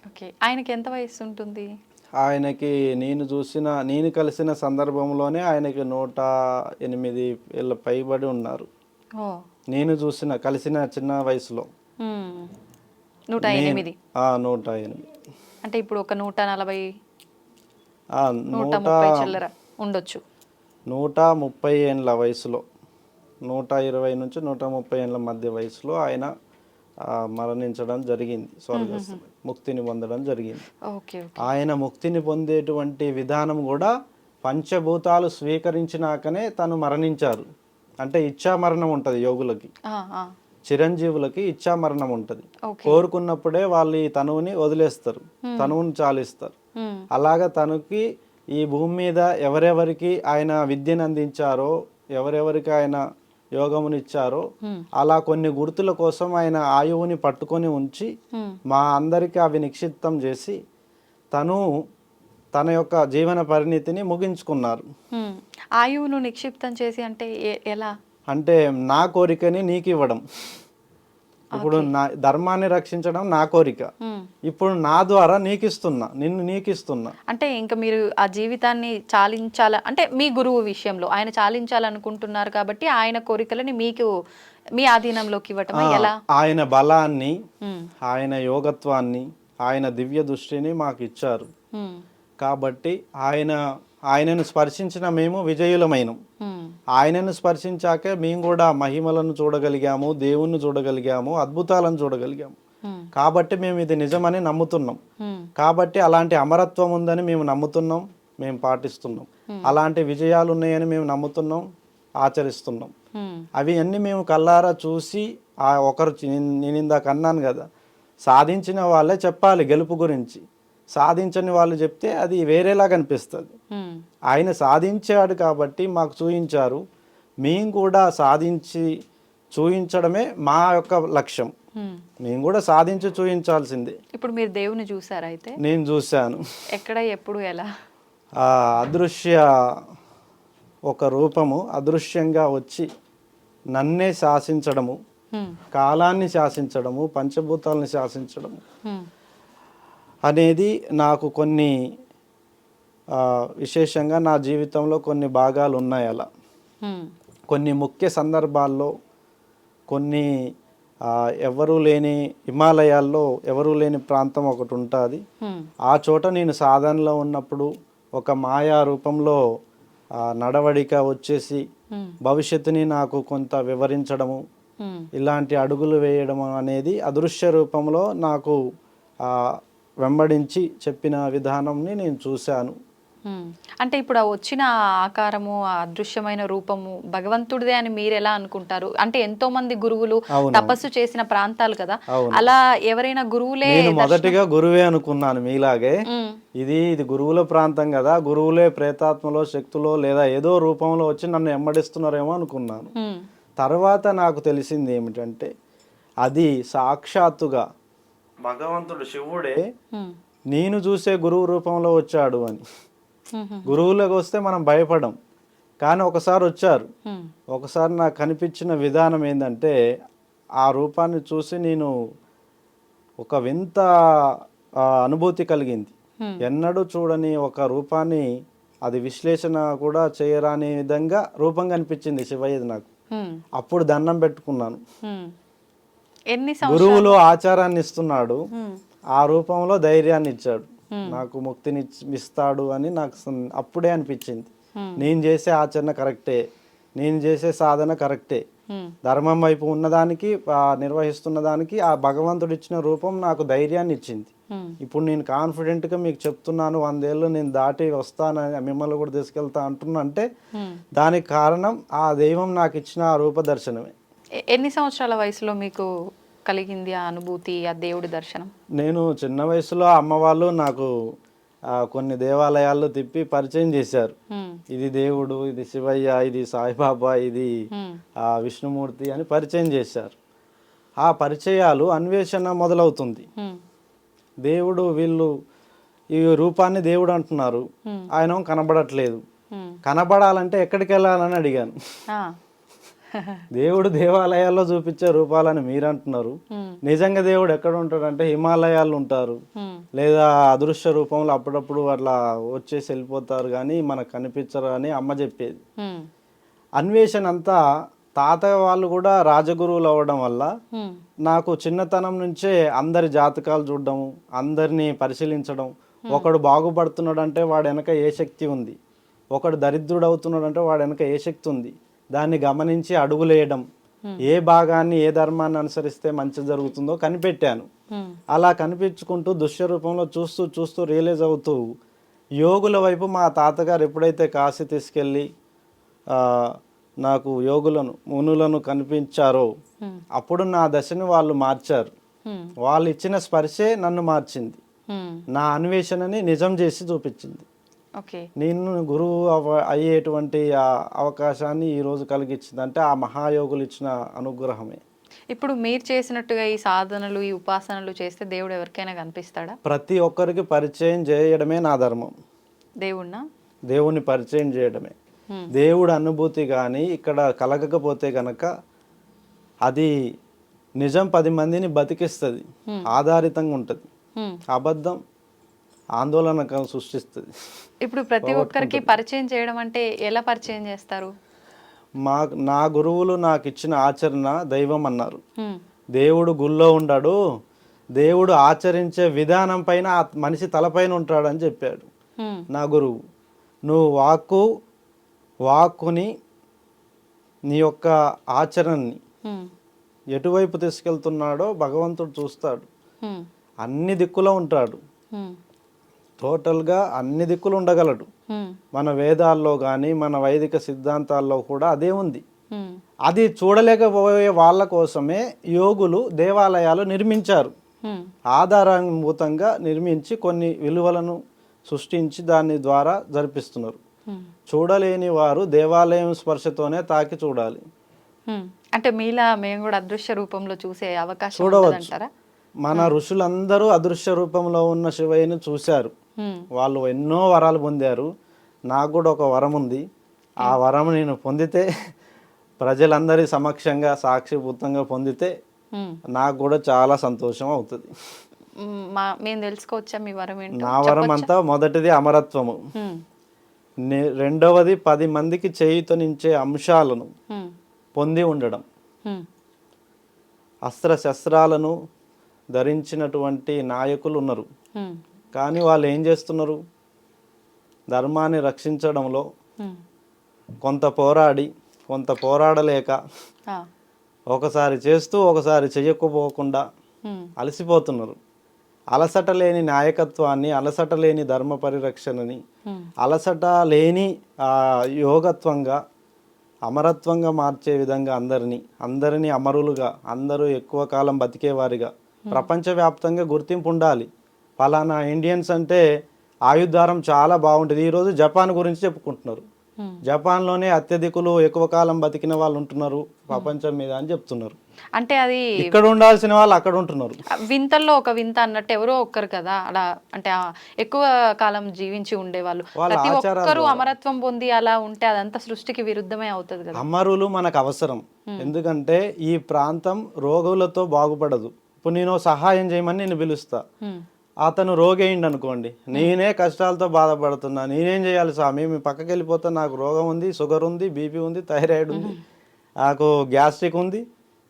ఓకే. ఆయనకి ఎంత వయసు ఉంటుంది? ఆయనకి నేను కలిసిన సందర్భంలోనే ఆయనకి 108 ఏళ్ళ పైబడి ఉన్నారు. ఓ. నేను కలిసిన చిన్న వయసులో. హ్మ్. 108. 108. అంటే ఇప్పుడు ఒక 140 ఆ, 130 చిల్లర ఉండొచ్చు. 130 ఏండ్ల వయసులో 120 నుంచి 130 ఏండ్ల మధ్య వయసులో ఆయన మరణించడం జరిగింది. స్వర్గస్థుడు ముక్తిని పొందడం జరిగింది. ఓకే. ఆయన ముక్తిని పొందేటువంటి విధానం కూడా పంచభూతాలు స్వీకరించినాకనే తను మరణించారు. అంటే ఇచ్చా మరణం ఉంటుంది యోగులకి, చిరంజీవులకి ఇచ్చా మరణం ఉంటుంది. కోరుకున్నప్పుడే వాళ్ళు ఈ తనువుని వదిలేస్తారు, తనువుని చాలిస్తారు. అలాగా తనకి ఈ భూమి మీద ఎవరెవరికి ఆయన విద్యను అందించారో, ఎవరెవరికి ఆయన యోగమునిచ్చారో, అలా కొన్ని గుర్తుల కోసం ఆయన ఆయువుని పట్టుకొని ఉంచి మా అందరికీ అవి నిక్షిప్తం చేసి తన యొక్క జీవన పరిణితిని ముగించుకున్నారు. ఆయువును నిక్షిప్తం చేసి అంటే ఎలా? అంటే నా కోరికని నీకు ఇవ్వడం. ఇప్పుడు నా ధర్మాన్ని రక్షించడం నా కోరిక, ఇప్పుడు నా ద్వారా నీకిస్తున్నా. అంటే ఇంకా మీరు ఆ జీవితాన్ని చాలించాల అంటే మీ గురువు విషయంలో ఆయన చాలించాలనుకుంటున్నారు కాబట్టి ఆయన కోరికలని మీకు మీ ఆధీనంలోకి ఇవ్వటం ఎలా? ఆయన బలాన్ని, ఆయన యోగత్వాన్ని, ఆయన దివ్య దృష్టిని మాకు ఇచ్చారు. కాబట్టి ఆయనను స్పర్శించిన మేము విజయులమైనం. ఆయనను స్పర్శించాకే మేము కూడా మహిమలను చూడగలిగాము, దేవుణ్ణి చూడగలిగాము, అద్భుతాలను చూడగలిగాము. కాబట్టి మేము ఇది నిజమని నమ్ముతున్నాం. కాబట్టి అలాంటి అమరత్వం ఉందని మేము నమ్ముతున్నాం, మేము పాటిస్తున్నాం. అలాంటి విజయాలు ఉన్నాయని మేము నమ్ముతున్నాం, ఆచరిస్తున్నాం. అవి అన్నీ మేము కల్లారా చూసి ఒకరు నేను ఇందాక అన్నాను కదా, సాధించిన వాళ్ళే చెప్పాలి గెలుపు గురించి. సాధించని వాళ్ళు చెప్తే అది వేరేలాగా అనిపిస్తుంది. ఆయన సాధించాడు కాబట్టి మాకు చూయించారు. మేము కూడా సాధించి చూయించడమే మా యొక్క లక్ష్యం. మేము కూడా సాధించి చూయించాల్సిందే. ఇప్పుడు మీరు దేవుని చూసారా? అయితే నేను చూశాను. ఎక్కడ, ఎప్పుడు, ఎలా? అదృశ్య ఒక రూపము అదృశ్యంగా వచ్చి నన్నే శాసించడము, కాలాన్ని శాసించడము, పంచభూతాలని శాసించడము అనేది నాకు కొన్ని విశేషంగా నా జీవితంలో కొన్ని భాగాలు ఉన్నాయి. అలా కొన్ని ముఖ్య సందర్భాల్లో, కొన్ని ఎవరూ లేని హిమాలయాల్లో ఎవరూ లేని ప్రాంతం ఒకటి ఉంటుంది. ఆ చోట నేను సాధనలో ఉన్నప్పుడు ఒక మాయా రూపంలో నడవడిక వచ్చేసి భవిష్యత్తుని నాకు కొంత వివరించడము, ఇలాంటి అడుగులు వేయడం అనేది అదృశ్య రూపంలో నాకు వెంబడించి చెప్పిన విధానంని నేను చూశాను. అంటే ఇప్పుడు వచ్చిన ఆకారము, అదృశ్యమైన రూపము భగవంతుడిదే అని మీరు ఎలా అనుకుంటారు? అంటే ఎంతో మంది గురువులు తపస్సు చేసిన ప్రాంతాలు కదా, అలా ఎవరైనా గురువులే? నేను మొదటిగా గురువే అనుకున్నాను మీలాగే. ఇది గురువుల ప్రాంతం కదా, గురువులే ప్రేతాత్మలో, శక్తులో లేదా ఏదో రూపంలో వచ్చి నన్ను వెంబడిస్తున్నారేమో అనుకున్నాను. తర్వాత నాకు తెలిసింది ఏమిటంటే అది సాక్షాత్తుగా భగవంతుడు శివుడే నేను చూసే గురువు రూపంలో వచ్చాడు అని. గురువులకు వస్తే మనం భయపడం, కానీ ఒకసారి వచ్చారు. ఒకసారి నాకు కనిపించిన విధానం ఏంటంటే ఆ రూపాన్ని చూసి నేను ఒక వింత అనుభూతి కలిగింది. ఎన్నడూ చూడని ఒక రూపాన్ని, అది విశ్లేషణ కూడా చేయరాని విధంగా రూపం కనిపించింది శివయ్యది నాకు. అప్పుడు దండం పెట్టుకున్నాను. గురువులు ఆచారాన్ని ఇస్తున్నాడు, ఆ రూపంలో ధైర్యాన్ని ఇచ్చాడు, నాకు ముక్తిని ఇస్తాడు అని నాకు అప్పుడే అనిపించింది. నేను చేసే ఆచరణ కరెక్టే, నేను చేసే సాధన కరెక్టే, ధర్మం వైపు ఉన్నదానికి నిర్వహిస్తున్న దానికి ఆ భగవంతుడు ఇచ్చిన రూపం నాకు ధైర్యాన్ని ఇచ్చింది. ఇప్పుడు నేను కాన్ఫిడెంట్గా మీకు చెప్తున్నాను, 100 ఏళ్ళు నేను దాటి వస్తానని, మిమ్మల్ని కూడా తీసుకెళ్తా అంటున్నా అంటే దానికి కారణం ఆ దైవం నాకు ఇచ్చిన ఆ రూప దర్శనమే. ఎన్ని సంవత్సరాల వయసులో మీకు కలిగింది ఆ అనుభూతి, ఆ దేవుడి దర్శనం? నేను చిన్న వయసులో అమ్మ వాళ్ళు నాకు కొన్ని దేవాలయాల్లో తిప్పి పరిచయం చేశారు. ఇది దేవుడు, ఇది శివయ్య, ఇది సాయిబాబా, ఇది విష్ణుమూర్తి అని పరిచయం చేశారు. ఆ పరిచయాలు అన్వేషణ మొదలవుతుంది. దేవుడు, వీళ్ళు ఈ రూపాన్ని దేవుడు అంటున్నారు, ఆయన కనబడట్లేదు, కనబడాలంటే ఎక్కడికి వెళ్ళాలని అడిగాను. దేవుడు దేవాలయాల్లో చూపించే రూపాలని మీరు అంటున్నారు, నిజంగా దేవుడు ఎక్కడ ఉంటాడంటే హిమాలయాల్లో ఉంటారు, లేదా అదృశ్య రూపంలో అప్పుడప్పుడు అట్లా వచ్చేసి వెళ్ళిపోతారు కానీ మనకు కనిపించరు అని అమ్మ చెప్పేది. అన్వేషణ అంతా తాత వాళ్ళు కూడా రాజగురువులు అవ్వడం వల్ల నాకు చిన్నతనం నుంచే అందరి జాతకాలు చూడడం, అందరినీ పరిశీలించడం, ఒకడు బాగుపడుతున్నాడు అంటే వాడు వెనక ఏ శక్తి ఉంది, ఒకడు దరిద్రుడు అవుతున్నాడు అంటే వాడు వెనక ఏ శక్తి ఉంది, దాన్ని గమనించి అడుగులేయడం, ఏ భాగాన్ని ఏ ధర్మాన్ని అనుసరిస్తే మంచి జరుగుతుందో కనిపెట్టాను. అలా కనిపించుకుంటూ దృశ్య రూపంలో చూస్తూ చూస్తూ రియలైజ్ అవుతూ యోగుల వైపు మా తాతగారు ఎప్పుడైతే కాశీ తీసుకెళ్ళి నాకు యోగులను మునులను కనిపించారో అప్పుడు నా దశని వాళ్ళు మార్చారు. వాళ్ళు ఇచ్చిన స్పర్శే నన్ను మార్చింది, నా అన్వేషణని నిజం చేసి చూపించింది. నేను గురువు అయ్యేటువంటి ఆ అవకాశాన్ని ఈరోజు కలిగించింది అంటే ఆ మహాయోగులు ఇచ్చిన అనుగ్రహమే. ఇప్పుడు మీరు చేసినట్టుగా ఈ సాధనలు ఈ ఉపాసనలు చేస్తే దేవుడు ఎవరికైనా కనిపిస్తాడా? ప్రతి ఒక్కరికి పరిచయం చేయడమే నా ధర్మం. దేవుణ్ణి పరిచయం చేయడమే. దేవుడు అనుభూతి కానీ ఇక్కడ కలగకపోతే గనక అది నిజం 10 మందిని బతికిస్తుంది, ఆధారితంగా ఉంటుంది. అబద్ధం ఆందోళన సృష్టిస్తుంది. ఇప్పుడు ప్రతి ఒక్కరికి పరిచయం చేయడం అంటే ఎలా పరిచయం చేస్తారు? నా గురువులు నాకు ఇచ్చిన ఆచరణ దైవం అన్నారు. దేవుడు గుళ్ళో ఉండడు, దేవుడు ఆచరించే విధానం పైన ఆ మనిషి తలపైన ఉంటాడు అని చెప్పాడు నా గురువు. నువ్వు వాక్కుని నీ యొక్క ఆచరణని ఎటువైపు తీసుకెళ్తున్నాడో భగవంతుడు చూస్తాడు. అన్ని దిక్కులో ఉంటాడు, టోటల్గా అన్ని దిక్కులు ఉండగలడు. మన వేదాల్లో కానీ మన వైదిక సిద్ధాంతాల్లో కూడా అదే ఉంది. అది చూడలేకపోయే వాళ్ళ కోసమే యోగులు దేవాలయాలు నిర్మించారు. ఆధారభూతంగా నిర్మించి కొన్ని విలువలను సృష్టించి దాని ద్వారా జరిపిస్తున్నారు. చూడలేని వారు దేవాలయం స్పర్శతోనే తాకి చూడాలి. అంటే మీలా మేము కూడా అదృశ్య రూపంలో చూసే అవకాశం చూడవచ్చు. మన ఋషులందరూ అదృశ్య రూపంలో ఉన్న శివయ్యను చూశారు. వాళ్ళు ఎన్నో వరాలు పొందారు. నాకు కూడా ఒక వరం ఉంది. ఆ వరం నేను పొందితే, ప్రజలందరి సమక్షంగా సాక్షిభూతంగా పొందితే నాకు కూడా చాలా సంతోషం అవుతుంది. మేము తెలుసుకోవచ్చా మీ వరం ఏంటో? నా వరం అంతా మొదటిది అమరత్వము, రెండవది 10 మందికి చేయుతనించే అంశాలను పొంది ఉండడం, అస్త్ర శస్త్రాలను ధరించినటువంటి నాయకులు ఉన్నారు. కానీ వాళ్ళు ఏం చేస్తున్నారు? ధర్మాన్ని రక్షించడంలో కొంత పోరాడి కొంత పోరాడలేక ఒకసారి చేస్తూ ఒకసారి చెయ్యకపోకుండా అలసిపోతున్నారు. అలసట లేని నాయకత్వాన్ని, అలసట లేని ధర్మ పరిరక్షణని, అలసట లేని యోగత్వంగా అమరత్వంగా మార్చే విధంగా అందరినీ అమరులుగా, అందరూ ఎక్కువ కాలం బతికేవారిగా ప్రపంచవ్యాప్తంగా గుర్తింపు ఉండాలి. ఫలానా ఇండియన్స్ అంటే ఆయుర్దారం చాలా బాగుంటుంది. ఈరోజు జపాన్ గురించి చెప్పుకుంటున్నారు. జపాన్లోనే అత్యధికులు ఎక్కువ కాలం బతికిన వాళ్ళు ఉంటున్నారు ప్రపంచం మీద అని చెప్తున్నారు. అంటే అది ఇక్కడ ఉండాల్సిన వాళ్ళు అక్కడ ఉంటున్నారు. వింతల్లో ఒక వింత అన్నట్టు ఎవరో ఒక్కరు కదా అలా, అంటే ఎక్కువ కాలం జీవించి ఉండేవాళ్ళు ప్రతి ఒక్కరు అమరత్వం పొంది అలా ఉంటే అదంతా సృష్టికి విరుద్ధమే అవుతుంది కదా. అమరులు మనకు అవసరం. ఎందుకంటే ఈ ప్రాంతం రోగులతో బాగుపడదు. ఇప్పుడు నేను సహాయం చేయమని నేను పిలుస్తా, అతను రోగి అయింది అనుకోండి, నేనే కష్టాలతో బాధపడుతున్నా, నేనేం చేయాలి స్వామి? మీ పక్కకి వెళ్ళిపోతే నాకు రోగం ఉంది, షుగర్ ఉంది, బీపీ ఉంది, థైరాయిడ్ ఉంది, నాకు గ్యాస్ట్రిక్ ఉంది,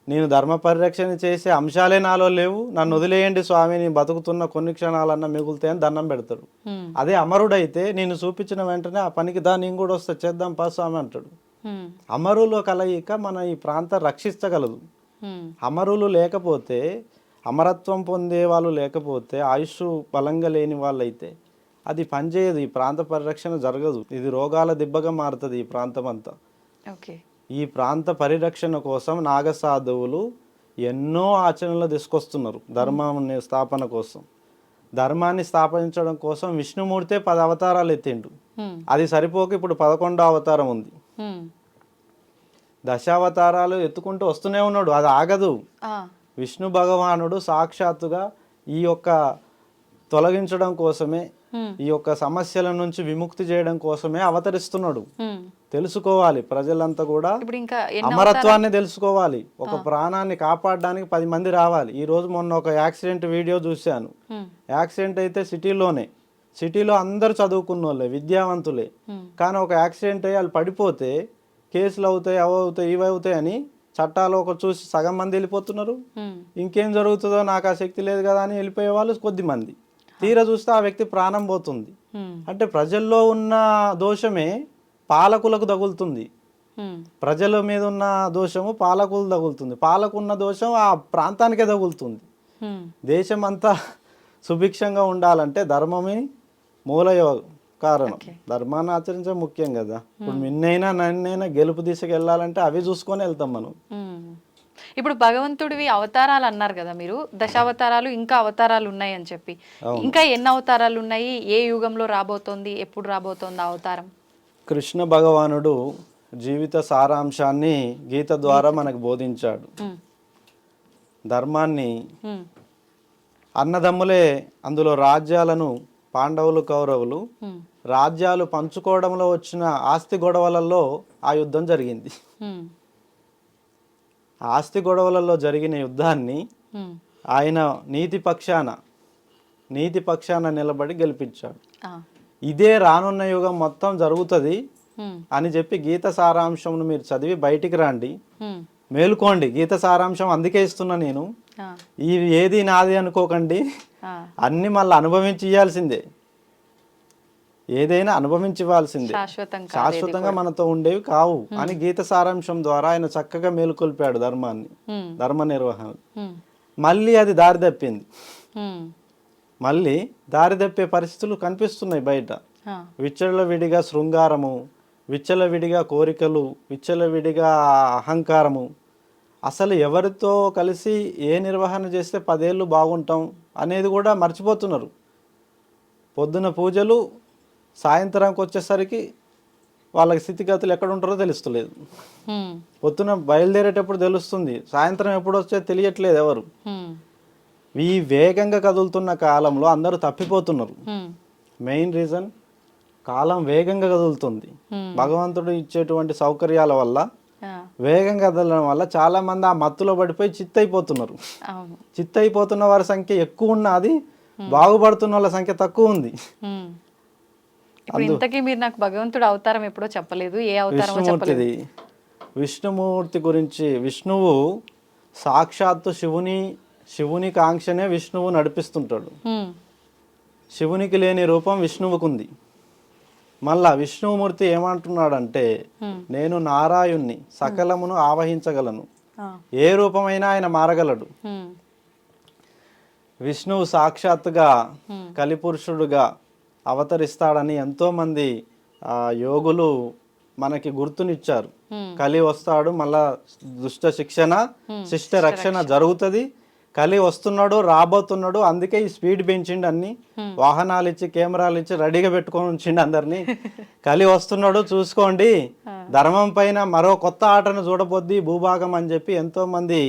నేను ధర్మ పరిరక్షణ చేసే అంశాలే నాలో లేవు, నన్ను వదిలేయండి స్వామి, నేను బతుకుతున్న కొన్ని క్షణాలన్నా మిగులుతాయని దండం పెడతాడు. అదే అమరుడైతే నేను చూపించిన వెంటనే ఆ పనికి నేను కూడా వస్తా, చేద్దాం పా స్వామి అంటాడు. అమరుల కలయిక మన ఈ ప్రాంతం రక్షించగలదు. అమరులు లేకపోతే, అమరత్వం పొందే వాళ్ళు లేకపోతే, ఆయుష్ బలంగా లేని వాళ్ళు అయితే అది పనిచేయదు. ఈ ప్రాంత పరిరక్షణ జరగదు. ఇది రోగాల దిబ్బగా మారుతుంది ఈ ప్రాంతం అంతా. ఈ ప్రాంత పరిరక్షణ కోసం నాగసాధువులు ఎన్నో ఆచరణలు తీసుకొస్తున్నారు ధర్మాన్ని స్థాపన కోసం. ధర్మాన్ని స్థాపించడం కోసం విష్ణుమూర్తే 10 అవతారాలు ఎత్తిండు. అది సరిపోక ఇప్పుడు 11వ అవతారం ఉంది. దశావతారాలు ఎత్తుకుంటూ వస్తూనే ఉన్నాడు, అది ఆగదు. విష్ణు భగవానుడు సాక్షాత్తుగా ఈ యొక్క తొలగించడం కోసమే, ఈ యొక్క సమస్యల నుంచి విముక్తి చేయడం కోసమే అవతరిస్తున్నాడు. తెలుసుకోవాలి ప్రజలంతా కూడా, అమరత్వాన్ని తెలుసుకోవాలి. ఒక ప్రాణాన్ని కాపాడడానికి 10 మంది రావాలి. ఈ రోజు మొన్న ఒక యాక్సిడెంట్ వీడియో చూశాను. యాక్సిడెంట్ అయితే సిటీలో అందరు చదువుకున్న వాళ్ళే, విద్యావంతులే. కానీ ఒక యాక్సిడెంట్ అయ్యి వాళ్ళు పడిపోతే కేసులు అవుతాయి, అవి అవుతాయి, ఇవి అవుతాయి అని చట్టాలు ఒక చూసి సగం మంది వెళ్ళిపోతున్నారు. ఇంకేం జరుగుతుందో నాకు ఆ శక్తి లేదు కదా అని వెళ్ళిపోయే వాళ్ళు కొద్ది మంది. తీరా చూస్తే ఆ వ్యక్తి ప్రాణం పోతుంది. అంటే ప్రజల్లో ఉన్న దోషమే పాలకులకు తగులుతుంది. ప్రజల మీద ఉన్న దోషము పాలకులు తగులుతుంది. పాలకున్న దోషం ఆ ప్రాంతానికే తగులుతుంది. దేశం అంతా సుభిక్షంగా ఉండాలంటే ధర్మమే మూల కారణం. ధర్మాన్ని ఆచరించడం ముఖ్యం కదా. ఇప్పుడు నిన్నైనా నన్నైనా గెలుపు దిశకి వెళ్ళాలంటే అవి చూసుకొని వెళ్తాం మనం. ఇప్పుడు భగవంతుడివి అవతారాలు అన్నారు కదా మీరు, దశావతారాలు ఇంకా అవతారాలు ఉన్నాయి అని చెప్పి, ఇంకా ఎన్ని అవతారాలు ఉన్నాయి? ఏ యుగంలో రాబోతోంది? ఎప్పుడు రాబోతోంది అవతారం? కృష్ణ భగవానుడు జీవిత సారాంశాన్ని గీత ద్వారా మనకు బోధించాడు. ధర్మాన్ని అన్నదమ్ములే అందులో రాజ్యాలను పాండవులు కౌరవులు రాజ్యాలు పంచుకోవడంలో వచ్చిన ఆస్తి గొడవలలో ఆ యుద్ధం జరిగింది. ఆస్తి గొడవలలో జరిగిన యుద్ధాన్ని ఆయన నీతి పక్షాన నిలబడి గెలిపించాడు. ఇదే రానున్న యుగం మొత్తం జరుగుతుంది అని చెప్పి గీత సారాంశంను మీరు చదివి బయటికి రండి, మేలుకోండి. గీత సారాంశం అందుకే ఇస్తున్నా నేను. ఇవి ఏది నాది అనుకోకండి, అన్ని మళ్ళీ అనుభవించి ఇవ్వాల్సిందే. ఏదైనా అనుభవించి ఇవ్వాల్సిందే, శాశ్వతంగా మనతో ఉండేవి కావు అని గీత సారాంశం ద్వారా ఆయన చక్కగా మేలుకొల్పాడు ధర్మాన్ని, ధర్మ నిర్వహణ. మళ్ళీ అది దారి తప్పింది. మళ్ళీ దారి తప్పే పరిస్థితులు కనిపిస్తున్నాయి బయట. విచ్చలవిడిగా శృంగారము, విచ్చలవిడిగా కోరికలు, విచ్చలవిడిగా అహంకారము. అసలు ఎవరితో కలిసి ఏ నిర్వహణ చేస్తే 10 ఏళ్ళు బాగుంటాం అనేది కూడా మర్చిపోతున్నారు. పొద్దున పూజలు, సాయంత్రానికి వచ్చేసరికి వాళ్ళకి స్థితిగతులు ఎక్కడ ఉంటారో తెలుస్తలేదు. పొద్దున బయలుదేరేటప్పుడు తెలుస్తుంది, సాయంత్రం ఎప్పుడు వచ్చే తెలియట్లేదు ఎవరు. ఈ వేగంగా కదులుతున్న కాలంలో అందరూ తప్పిపోతున్నారు. మెయిన్ రీజన్ కాలం వేగంగా కదులుతుంది. భగవంతుడు ఇచ్చేటువంటి సౌకర్యాల వల్ల వేగంగా కదలడం వల్ల చాలా మంది ఆ మత్తులో పడిపోయి చిత్తైపోతున్నారు. చిత్తైపోతున్న వారి సంఖ్య ఎక్కువ ఉన్నది, బాగుపడుతున్న వాళ్ళ సంఖ్య తక్కువ ఉంది. ఇంతకీ మీరు నాకు భగవంతుడు అవతారం ఎప్పుడో చెప్పలేదు, ఏ అవతారం? విష్ణుమూర్తిది. విష్ణుమూర్తి గురించి, విష్ణువు సాక్షాత్తు శివుని కాంక్షనే విష్ణువు నడిపిస్తుంటాడు. శివునికి లేని రూపం విష్ణువుకుంది. మళ్ళా విష్ణుమూర్తి ఏమంటున్నాడంటే, నేను నారాయణ్ణి, సకలమును ఆవహించగలను, ఏ రూపమైనా ఆయన మారగలడు. విష్ణువు సాక్షాత్తుగా కలిపురుషుడుగా అవతరిస్తాడని ఎంతో మంది యోగులు మనకి గుర్తునిచ్చారు. కలి వస్తాడు, మళ్ళా దుష్ట శిక్షణ, శిష్ట రక్షణ జరుగుతుంది. కలి వస్తున్నాడు, రాబోతున్నాడు. అందుకే ఈ స్పీడ్ పెంచిండు, అన్ని వాహనాలు ఇచ్చి కెమెరాలు ఇచ్చి రెడీగా పెట్టుకొని ఉంచిండు అందరినీ. కలి వస్తున్నాడు చూసుకోండి, ధర్మం పైన మరో కొత్త ఆటను చూడబోద్ది భూభాగం అని చెప్పి ఎంతో మంది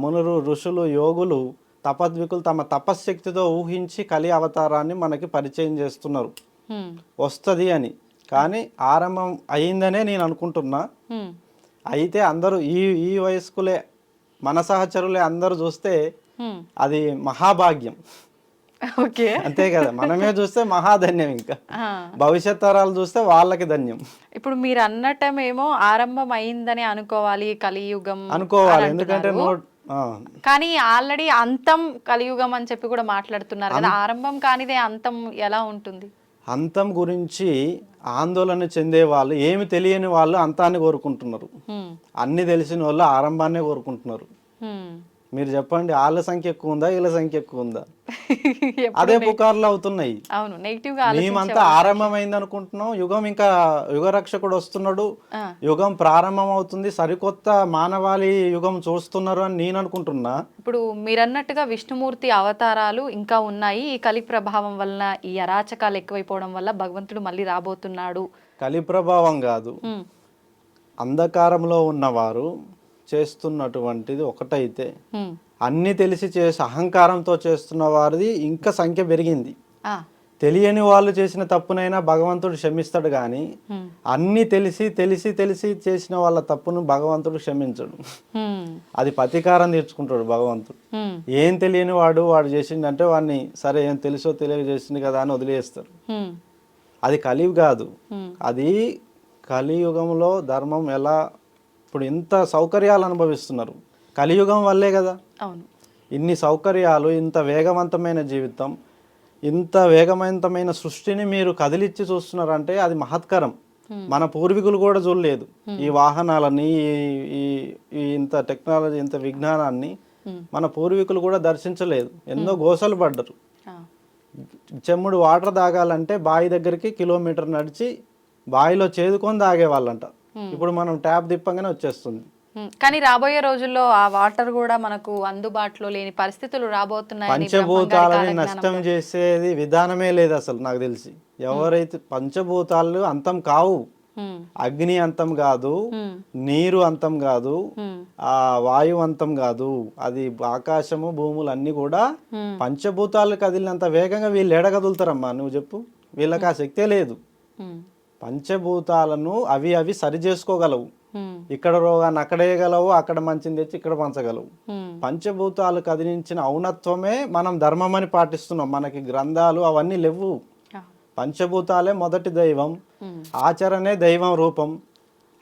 మునులు, ఋషులు, యోగులు, తపద్వికులు తమ తపశ్శక్తితో ఊహించి కలి అవతారాన్ని మనకి పరిచయం చేస్తున్నారు వస్తుంది అని. కానీ ఆరంభం అయిందనే నేను అనుకుంటున్నా. అయితే అందరూ ఈ వయస్కులే, మన సహచరులే అందరూ చూస్తే అది మహాభాగ్యం. అంతే కదా, మనమే చూస్తే మహాధన్యం. ఇంకా భవిష్యత్ తరాలు చూస్తే వాళ్ళకి ధన్యం. ఇప్పుడు మీరు అన్నట్టమేమో ఆరంభం అయిందని అనుకోవాలి, కలియుగం అనుకోవాలి. ఎందుకంటే కానీ ఆల్రెడీ అంతం కలియుగం అని చెప్పి కూడా మాట్లాడుతున్నారు కదా. ఆరంభం కానిదే అంతం ఎలా ఉంటుంది? అంతం గురించి ఆందోళన చెందే వాళ్ళు, ఏమి తెలియని వాళ్ళు అంతాన్ని కోరుకుంటున్నారు. అన్ని తెలిసిన వాళ్ళు ఆరంభాన్నే కోరుకుంటున్నారు. మీరు చెప్పండి, వాళ్ళ సంఖ్య ఎక్కువ ఉందా, వీళ్ళ సంఖ్య ఎక్కువ ఉందా? అదే పుకార్లు అవుతున్నాయి. మేమంతా ఆరంభమైంది అనుకుంటున్నాం, యుగం ఇంకా యుగరక్షకుడు వస్తున్నాడు, యుగం ప్రారంభం అవుతుంది, సరికొత్త మానవాళి యుగం చూస్తున్నారు అని నేను అనుకుంటున్నా. ఇప్పుడు మీరన్నట్టుగా విష్ణుమూర్తి అవతారాలు ఇంకా ఉన్నాయి. ఈ కలి ప్రభావం వలన, ఈ అరాచకాలు ఎక్కువైపోవడం వల్ల భగవంతుడు మళ్ళీ రాబోతున్నాడు. కలి ప్రభావం కాదు, అంధకారంలో ఉన్నవారు చేస్తున్నటువంటిది ఒకటైతే, అన్ని తెలిసి అహంకారంతో చేస్తున్న వారిది ఇంకా సంఖ్య పెరిగింది. తెలియని వాళ్ళు చేసిన తప్పునైనా భగవంతుడు క్షమిస్తాడు, కానీ అన్ని తెలిసి తెలిసి తెలిసి చేసిన వాళ్ళ తప్పును భగవంతుడు క్షమించడు. అది ప్రతీకారం తీర్చుకుంటాడు భగవంతుడు. ఏం తెలియని వాడు చేసిండంటే వాడిని సరే ఏం తెలుసో తెలియజేసింది కదా అని వదిలేస్తాడు. అది కలివి కాదు, అది కలియుగంలో ధర్మం ఎలా ఇప్పుడు ఇంత సౌకర్యాలు అనుభవిస్తున్నారు కలియుగం వల్లే కదా. అవును. ఇన్ని సౌకర్యాలు, ఇంత వేగవంతమైన జీవితం, ఇంత వేగవంతమైన సృష్టిని మీరు కదిలిచ్చి చూస్తున్నారంటే అది మహత్కరం. మన పూర్వీకులు కూడా చూడలేదు ఈ వాహనాలని, ఈ ఇంత టెక్నాలజీ, ఇంత విజ్ఞానాన్ని మన పూర్వీకులు కూడా దర్శించలేదు. ఎన్నో గోసలు పడ్డరు. చెమ్ముడు వాటర్ తాగాలంటే బావి దగ్గరికి కిలోమీటర్ నడిచి బావిలో చేదుకొని తాగేవాళ్ళంట. ఇప్పుడు మనం ట్యాప్ తిప్పంగానే వచ్చేస్తుంది. కానీ రాబోయే రోజుల్లో ఆ వాటర్ కూడా మనకు అందుబాటులో లేని పరిస్థితులు రాబోతున్నాయి. పంచభూతాలని నష్టం చేసేది విధానమే లేదు అసలు నాకు తెలిసి. ఎవరైతే పంచభూతాలు అంతం కావు, అగ్ని అంతం కాదు, నీరు అంతం కాదు, ఆ వాయువు అంతం కాదు, అది ఆకాశము భూములు అన్ని కూడా పంచభూతాలు కదిలినంత వేగంగా వీళ్ళు ఎడ కదులుతారమ్మా నువ్వు చెప్పు. వీళ్ళకి ఆ శక్తే లేదు. పంచభూతాలను అవి సరి చేసుకోగలవు. ఇక్కడ రోగాన్ని అక్కడ వేయగలవు, అక్కడ మంచిని తెచ్చి ఇక్కడ పంచగలవు. పంచభూతాలు కదిలించిన ఔన్నత్వమే మనం ధర్మం అని పాటిస్తున్నాం. మనకి గ్రంథాలు అవన్నీ లేవు. పంచభూతాలే మొదటి దైవం, ఆచరణే దైవం రూపం.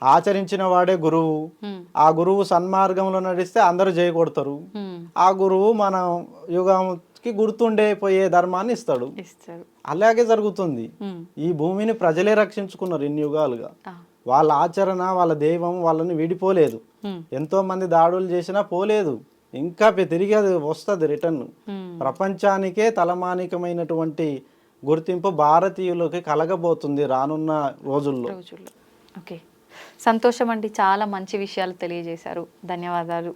ఆచరించిన వాడే గురువు. ఆ గురువు సన్మార్గంలో నడిస్తే అందరూ జయ కొడతారు. ఆ గురువు మన యుగానికి గుర్తుండే ధర్మాన్ని ఇస్తాడు. అలాగే జరుగుతుంది. ఈ భూమిని ప్రజలే రక్షించుకున్నారు ఇన్ని యుగాలుగా. వాళ్ళ ఆచరణ, వాళ్ళ దైవం వాళ్ళని విడిపోలేదు. ఎంతో మంది దాడులు చేసినా పోలేదు. ఇంకా తిరిగి అది వస్తుంది రిటర్న్. ప్రపంచానికే తలమానికమైనటువంటి గుర్తింపు భారతీయులకి కలగబోతుంది రానున్న రోజుల్లో. ఓకే, సంతోషం అండి. చాలా మంచి విషయాలు తెలియజేశారు. ధన్యవాదాలు.